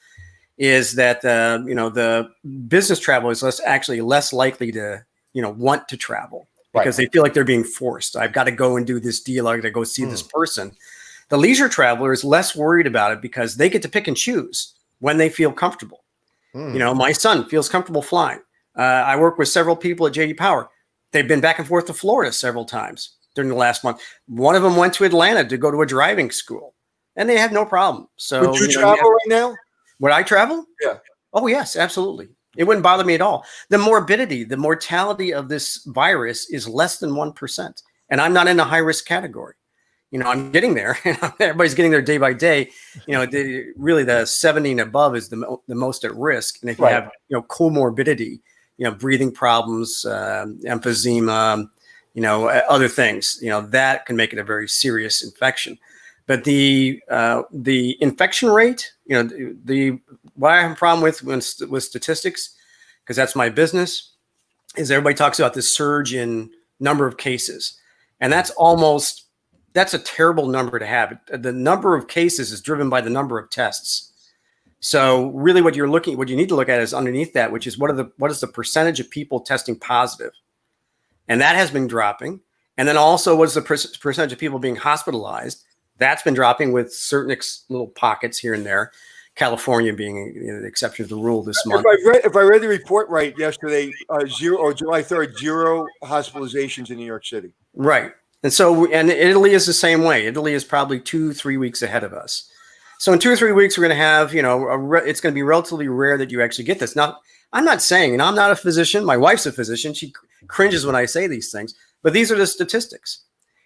is that the business travel is less likely to want to travel because they feel like they're being forced. I've got to go and do this deal. I got to go see this person. The leisure traveler is less worried about it because they get to pick and choose when they feel comfortable. My son feels comfortable flying. I work with several people at JD Power. They've been back and forth to Florida several times during the last month. One of them went to Atlanta to go to a driving school, and they had no problem. So would you travel right now? Would I travel? Yeah. Oh, yes, absolutely. It wouldn't bother me at all. The mortality of this virus is less than 1%. And I'm not in a high-risk category. I'm getting there. Everybody's getting there day by day. Really the 70 and above is the most at risk. And if you have, comorbidity, breathing problems, emphysema, other things, that can make it a very serious infection. But the infection rate, what I have a problem with statistics, because that's my business, is everybody talks about this surge in number of cases. And that's a terrible number to have. The number of cases is driven by the number of tests. So really what you need to look at is underneath that, which is what is the percentage of people testing positive? And that has been dropping. And then also what is the percentage of people being hospitalized? That's been dropping with certain little pockets here and there. California being the exception to the rule this month. If I read the report right yesterday, July 3rd, 0 hospitalizations in New York City. Right. And Italy is the same way. Italy is probably 2-3 weeks ahead of us. So in 2 or 3 weeks, we're going to have, it's going to be relatively rare that you actually get this. Now, I'm not saying, I'm not a physician. My wife's a physician. She cringes when I say these things, but these are the statistics.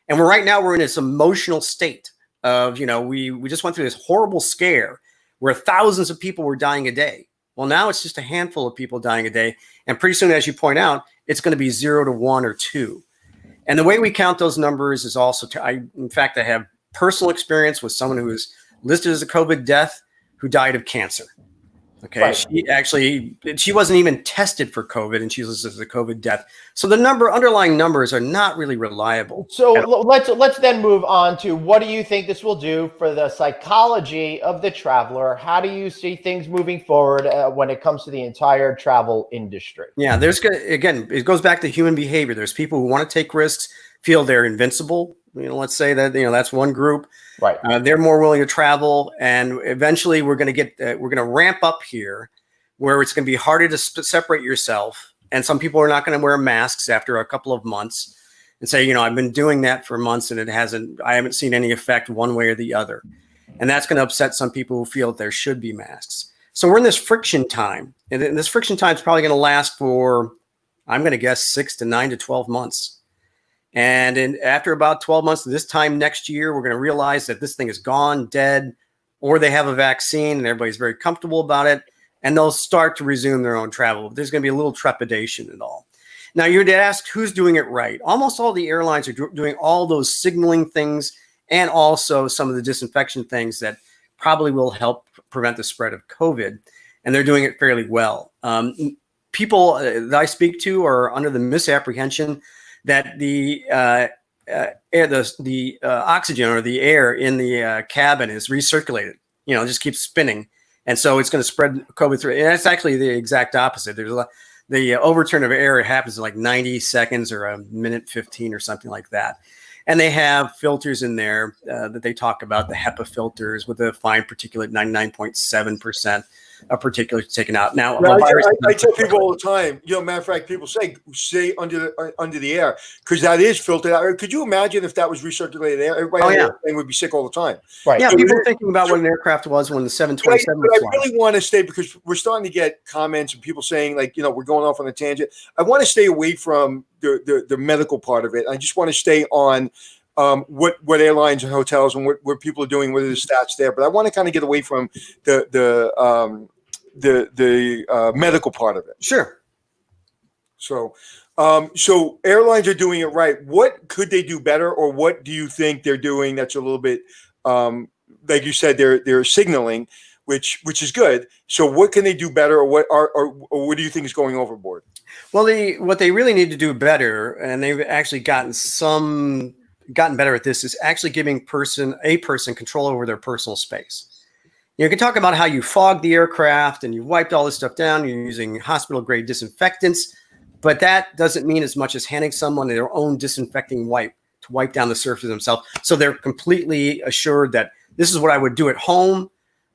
And right now we're in this emotional state of, we just went through this horrible scare where thousands of people were dying a day. Well, now it's just a handful of people dying a day. And pretty soon, as you point out, it's going to be 0 to 1 or 2. And the way we count those numbers is also, in fact, I have personal experience with someone who is listed as a COVID death who died of cancer. Okay. Right. She wasn't even tested for COVID and she was listed as a COVID death. So the underlying numbers are not really reliable. So let's then move on to what do you think this will do for the psychology of the traveler? How do you see things moving forward when it comes to the entire travel industry? Yeah, again, it goes back to human behavior. There's people who want to take risks, feel they're invincible. Let's say that, that's one group. Right. They're more willing to travel. And eventually we're going to ramp up here where it's going to be harder to separate yourself. And some people are not going to wear masks after a couple of months and say, I've been doing that for months and I haven't seen any effect one way or the other. And that's going to upset some people who feel that there should be masks. So we're in this friction time, and this friction time is probably going to last for I'm going to guess 6 to 9 to 12 months. And after about 12 months, this time next year, we're going to realize that this thing is gone, dead, or they have a vaccine and everybody's very comfortable about it. And they'll start to resume their own travel. There's going to be a little trepidation and all. Now, you'd ask who's doing it right. Almost all the airlines are doing all those signaling things and also some of the disinfection things that probably will help prevent the spread of COVID. And they're doing it fairly well. People that I speak to are under the misapprehension that the oxygen or the air in the cabin is recirculated. It just keeps spinning. And so it's going to spread COVID through. And that's actually the exact opposite. The overturn of air happens in like 90 seconds or a minute 15 or something like that. And they have filters in there that they talk about, the HEPA filters with a fine particulate, 99.7% of particulates taken out. Now, I tell people all the time, matter of fact, people say under the air, because that is filtered out. Could you imagine if that was recirculated air? Everybody would be sick all the time. Right. Yeah, people are thinking about what an aircraft was when the 727 was flying. I really want to stay, because we're starting to get comments and people saying, like, we're going off on a tangent. I want to stay away from the medical part of it. I just want to stay on what airlines and hotels and what people are doing, what are the stats there. But I want to kind of get away from the medical part of it. Sure. So airlines are doing it right. What could they do better, or what do you think they're doing that's a little bit, like you said, they're signaling, which is good. So what can they do better, or what do you think is going overboard? Well, what they really need to do better, and they've actually gotten better at this, is actually giving a person control over their personal space. You can talk about how you fog the aircraft and you wiped all this stuff down. You're using hospital-grade disinfectants, but that doesn't mean as much as handing someone their own disinfecting wipe to wipe down the surface themselves, so they're completely assured that this is what I would do at home,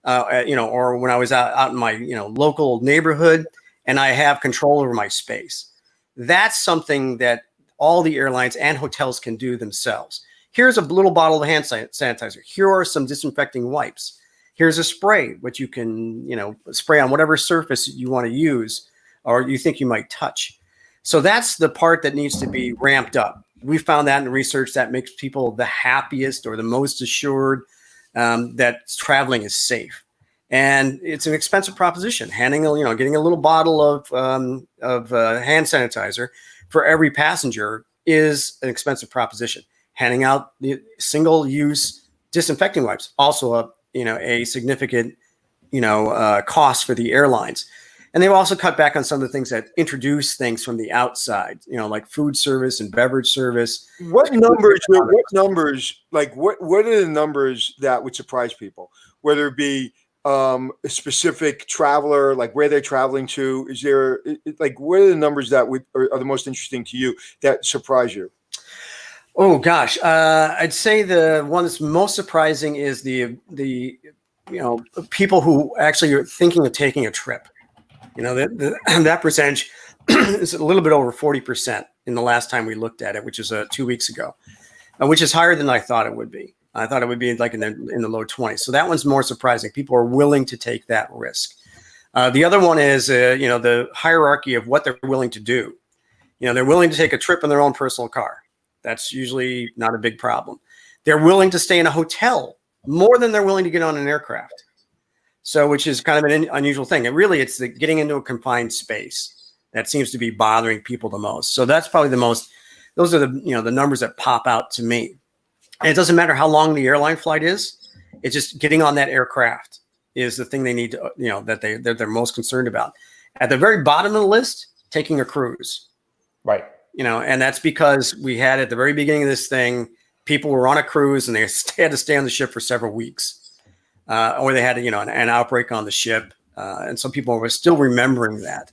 or when I was out in my local neighborhood, and I have control over my space. That's something that all the airlines and hotels can do themselves. Here's a little bottle of hand sanitizer. Here are some disinfecting wipes. Here's a spray, which you can, spray on whatever surface you want to use or you think you might touch. So that's the part that needs to be ramped up. We found that in research that makes people the happiest or the most assured that traveling is safe. And it's an expensive proposition. Getting a little bottle of hand sanitizer for every passenger is an expensive proposition. Handing out the single-use disinfecting wipes, also a significant, cost for the airlines. And they've also cut back on some of the things that introduce things from the outside, like food service and beverage service. What numbers, like what are the numbers that would surprise people? Whether it be a specific traveler, like where they're traveling to, is there, like, what are the numbers that are the most interesting to you that surprise you? Oh gosh, I'd say the one that's most surprising is the people who actually are thinking of taking a trip. That percentage is a little bit over 40% in the last time we looked at it, which is 2 weeks ago, which is higher than I thought it would be. I thought it would be like in the low 20s. So that one's more surprising. People are willing to take that risk. The other one is, the hierarchy of what they're willing to do. They're willing to take a trip in their own personal car. That's usually not a big problem. They're willing to stay in a hotel more than they're willing to get on an aircraft. So, which is kind of an unusual thing. And really, it's the getting into a confined space that seems to be bothering people the most. So that's probably those are the numbers that pop out to me. And it doesn't matter how long the airline flight is. It's just getting on that aircraft is the thing they need to, that they're most concerned about. At the very bottom of the list, taking a cruise. Right. And that's because we had at the very beginning of this thing, people were on a cruise and they had to stay on the ship for several weeks, or they had an outbreak on the ship, and some people were still remembering that.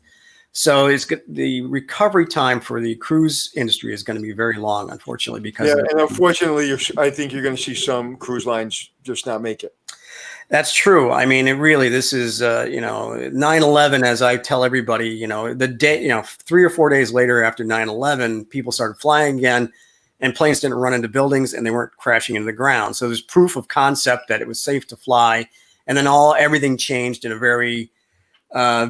So the recovery time for the cruise industry is going to be very long, unfortunately, because and unfortunately, I think you're going to see some cruise lines just not make it. That's true. I mean, this is, 9/11, as I tell everybody, the day, 3 or 4 days later after 9/11, people started flying again and planes didn't run into buildings and they weren't crashing into the ground. So there's proof of concept that it was safe to fly. And then everything changed in a very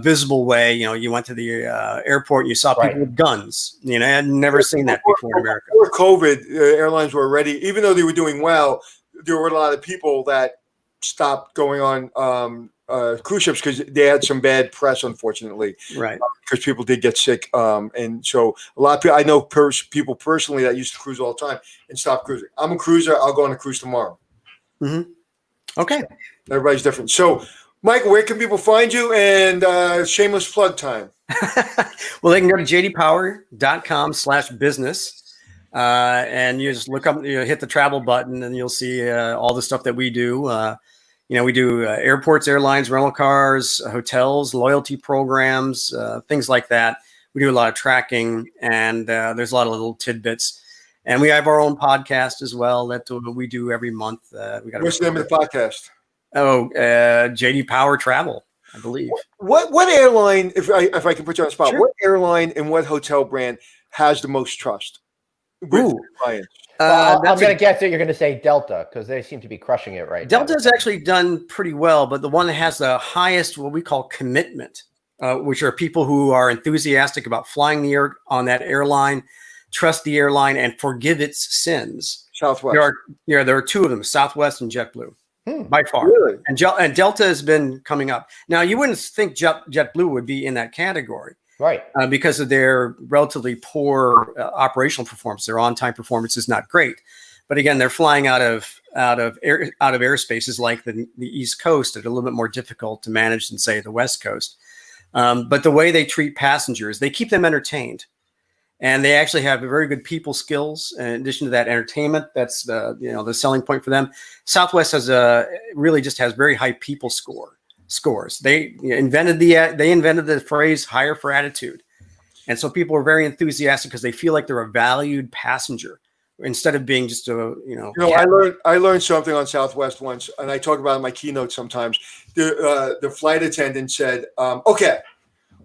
visible way. You went to the airport and you saw people with guns. I had never seen that before in America. Before COVID, airlines were already, even though they were doing well, there were a lot of people that stopped going on cruise ships because they had some bad press, unfortunately. Right. Because people did get sick. And so a lot of people, I know people personally that used to cruise all the time and stopped cruising. I'm a cruiser. I'll go on a cruise tomorrow. Mm-hmm. Okay. Everybody's different. So, Michael, where can people find you? And shameless plug time. Well, they can go to jdpower.com/business. And you just look up, hit the travel button, and you'll see all the stuff that we do. We do airports, airlines, rental cars, hotels, loyalty programs, things like that. We do a lot of tracking, and there's a lot of little tidbits. And we have our own podcast as well that we do every month. What's the name of the podcast? Oh, JD Power Travel, I believe. What airline, if I can put you on the spot, sure. What airline and what hotel brand has the most trust with clients? I'm going to guess that you're going to say Delta because they seem to be crushing it right now. Delta's actually done pretty well, but the one that has the highest, what we call commitment, which are people who are enthusiastic about flying on that airline, trust the airline, and forgive its sins. Southwest. There are two of them, Southwest and JetBlue, by far. Really? And Delta has been coming up. Now, you wouldn't think JetBlue would be in that category. Right. Because of their relatively poor operational performance. Their on-time performance is not great. But again, they're flying out of airspaces like the East Coast that are a little bit more difficult to manage than, say, the West Coast. But the way they treat passengers, they keep them entertained. And they actually have very good people skills. In addition to that entertainment, that's the selling point for them. Southwest really just has very high people scores. They invented the phrase "hire for attitude," and so people are very enthusiastic because they feel like they're a valued passenger instead of being just I learned something on Southwest once, and I talk about it in my keynote sometimes. The flight attendant said, "Okay,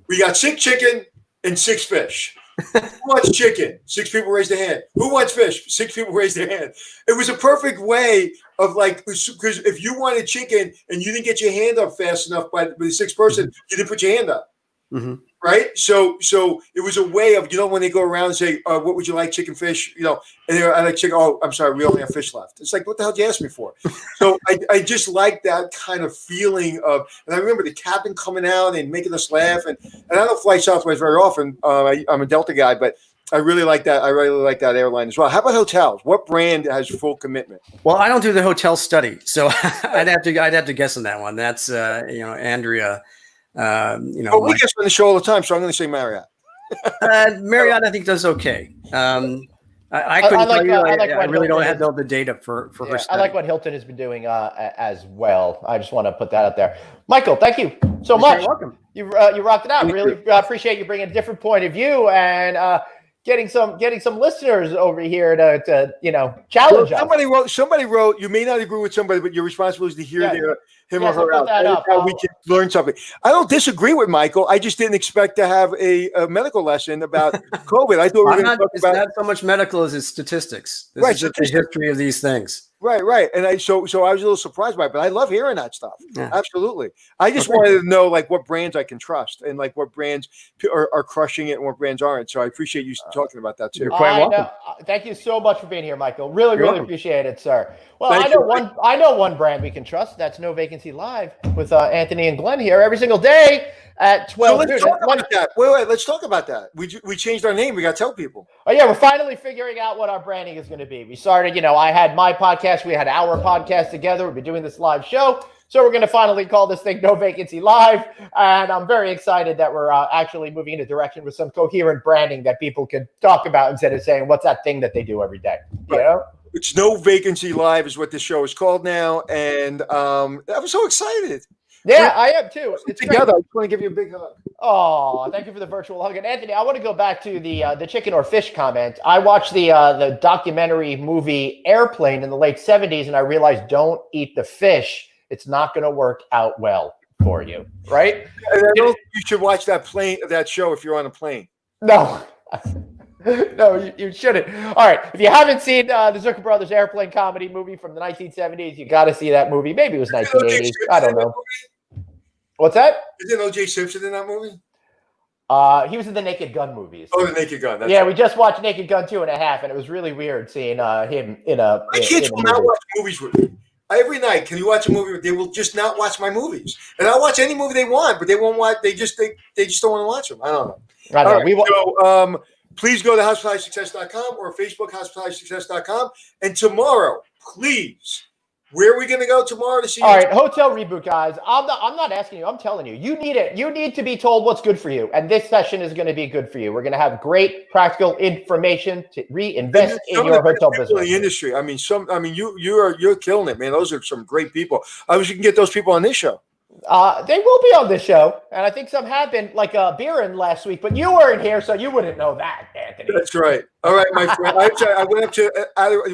we got 6 chicken and 6 fish. Who wants chicken?" 6 people raised their hand. Who wants fish? 6 people raised their hand. It was a perfect way of because if you wanted chicken and you didn't get your hand up fast enough by the 6th person, you didn't put your hand up. Mm-hmm. Right. So it was a way of, when they go around and say, what would you like, chicken, fish, and I like chicken. Oh, I'm sorry, we only have fish left. It's like, what the hell did you ask me for? So I just like that kind of feeling of, and I remember the captain coming out and making us laugh. And I don't fly Southwest very often. I'm a Delta guy, but I really like that. I really like that airline as well. How about hotels? What brand has full commitment? Well, I don't do the hotel study, so I'd have to guess on that one. That's Andrea. We guess on the show all the time, so I'm going to say Marriott. Marriott, I think, does okay. I couldn't tell you. I really don't have the data for her study. I like what Hilton has been doing as well. I just want to put that out there. Michael, thank you so much. You're welcome. You rocked it out. Really appreciate you bringing a different point of view and getting some listeners over here to challenge us. Somebody wrote. You may not agree with somebody, but your responsibility is to hear him or her out. That's how we can learn something. I don't disagree with Michael. I just didn't expect to have a medical lesson about COVID. I thought we were going to talk about not so much medical as it's statistics. This is just the history of these things. Right. And I was a little surprised by it, but I love hearing that stuff. Yeah. Absolutely. I just wanted to know what brands I can trust and what brands are crushing it and what brands aren't. So I appreciate you talking about that too. You're quite welcome. Thank you so much for being here, Michael. Really appreciate it, sir. Well, I know one brand we can trust. That's No Vacancy Live with Anthony and Glenn here every single day at 12. So let's talk about that. Wait, let's talk about that. We changed our name. We got to tell people. Oh yeah, we're finally figuring out what our branding is going to be. We started, I had my podcast, we had our podcast together. We've been doing this live show. So we're going to finally call this thing No Vacancy Live. And I'm very excited that we're actually moving in a direction with some coherent branding that people can talk about instead of saying, what's that thing that they do every day? It's No Vacancy Live is what this show is called now. And I'm so excited. Yeah, I am too. It's together. Great. I just want to give you a big hug. Oh, thank you for the virtual hug. And Anthony, I want to go back to the chicken or fish comment. I watched the documentary movie Airplane in the late 70s, and I realized don't eat the fish. It's not going to work out well for you, right? You should watch that show if you're on a plane. No. No, you shouldn't. All right. If you haven't seen the Zucker Brothers Airplane comedy movie from the 1970s, you got to see that movie. Maybe it was 1980s. I don't know. What's that? Isn't O.J. Simpson in that movie? He was in the Naked Gun movies. Oh, the Naked Gun. Yeah, we just watched Naked Gun 2.5, and it was really weird seeing him in a. My kids will not watch movies with me. Every night, can you watch a movie? They will just not watch my movies, and I'll watch any movie they want, but they won't watch. They just don't want to watch them. I don't know. I know. All right, please go to houseflysuccess.com or Facebook houseflysuccess.com, and tomorrow, please. Where are we going to go tomorrow to see? All right, hotel reboot, guys. I'm not asking you. I'm telling you. You need it. You need to be told what's good for you, and this session is going to be good for you. We're going to have great practical information to reinvest in your hotel business. In the industry. I mean, you're killing it, man. Those are some great people. I wish you can get those people on this show. They will be on this show, and I think some have been, like Beerin last week, but you weren't here, so you wouldn't know that, Anthony. That's right. All right, my friend. I went up to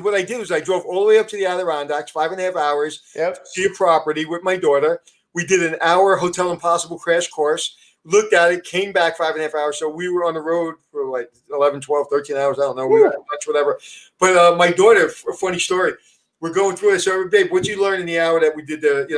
what I did was I drove all the way up to the Adirondacks, 5.5 hours, to see a property with my daughter. We did an hour Hotel Impossible crash course, looked at it, came back 5.5 hours. So we were on the road for like 11, 12, 13 hours. I don't know. We were much, whatever. But my daughter, a funny story. We're going through it. So, babe, what'd you learn in the hour that we did the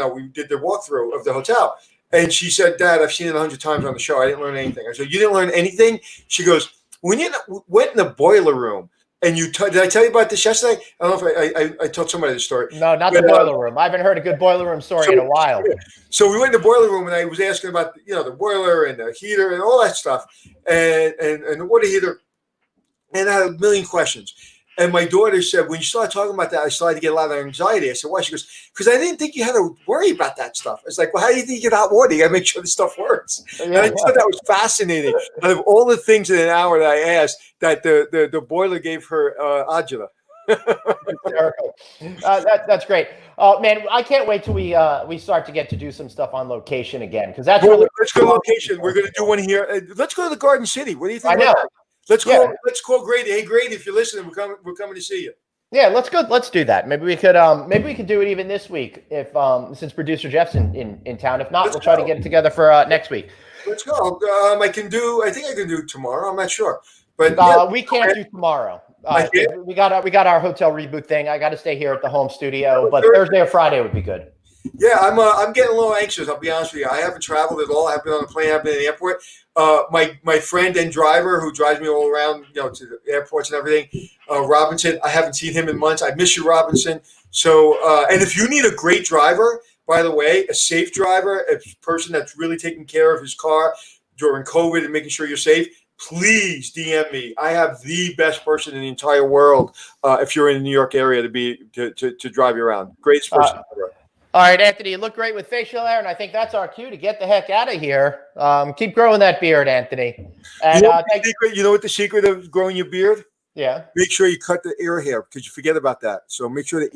walkthrough of the hotel? And she said, Dad, I've seen it 100 times on the show. I didn't learn anything. I said, you didn't learn anything? She goes, when you went in the boiler room and did I tell you about this yesterday? I don't know if I told somebody the story. No, not the boiler room. I haven't heard a good boiler room story in a while. So we went in the boiler room and I was asking about, the boiler and the heater and all that stuff and the water heater. And I had a million questions. And my daughter said, when you started talking about that, I started to get a lot of anxiety. I said, why? She goes, because I didn't think you had to worry about that stuff. It's like, well, how do you think you get hot water? You got to make sure the stuff works. And I thought that was fascinating. Out of all the things in an hour that I asked, that the boiler gave her agita. That's great. Man, I can't wait till we start to get to do some stuff on location again, because that's really. Let's go location. We're going to do one here. Let's go to the Garden City. What do you think? I know. Let's call Grady. Hey, Grady, if you're listening, we're coming to see you. Yeah, let's go. Let's do that. Maybe we could do it even this week if since producer Jeff's in town. If not, we'll try to get it together for next week. Let's go. I think I can do tomorrow. I'm not sure, but we can't do tomorrow. We got our hotel reboot thing. I got to stay here at the home studio, but Thursday or Friday would be good. Yeah, I'm getting a little anxious. I'll be honest with you. I haven't traveled at all. I've been on the plane. I've been in the airport. My friend and driver who drives me all around, to the airports and everything, Robinson. I haven't seen him in months. I miss you, Robinson. So, and if you need a great driver, by the way, a safe driver, a person that's really taking care of his car during COVID and making sure you're safe, please DM me. I have the best person in the entire world. If you're in the New York area to drive you around, greatest person ever. All right, Anthony, you look great with facial hair, and I think that's our cue to get the heck out of here. Keep growing that beard, Anthony. And you know what the secret of growing your beard? Yeah. Make sure you cut the ear hair because you forget about that. So make sure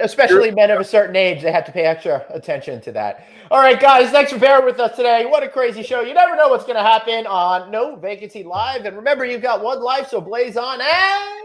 especially men of a certain age, they have to pay extra attention to that. All right, guys, thanks for bearing with us today. What a crazy show. You never know what's going to happen on No Vacancy Live. And remember, you've got one life, so blaze on and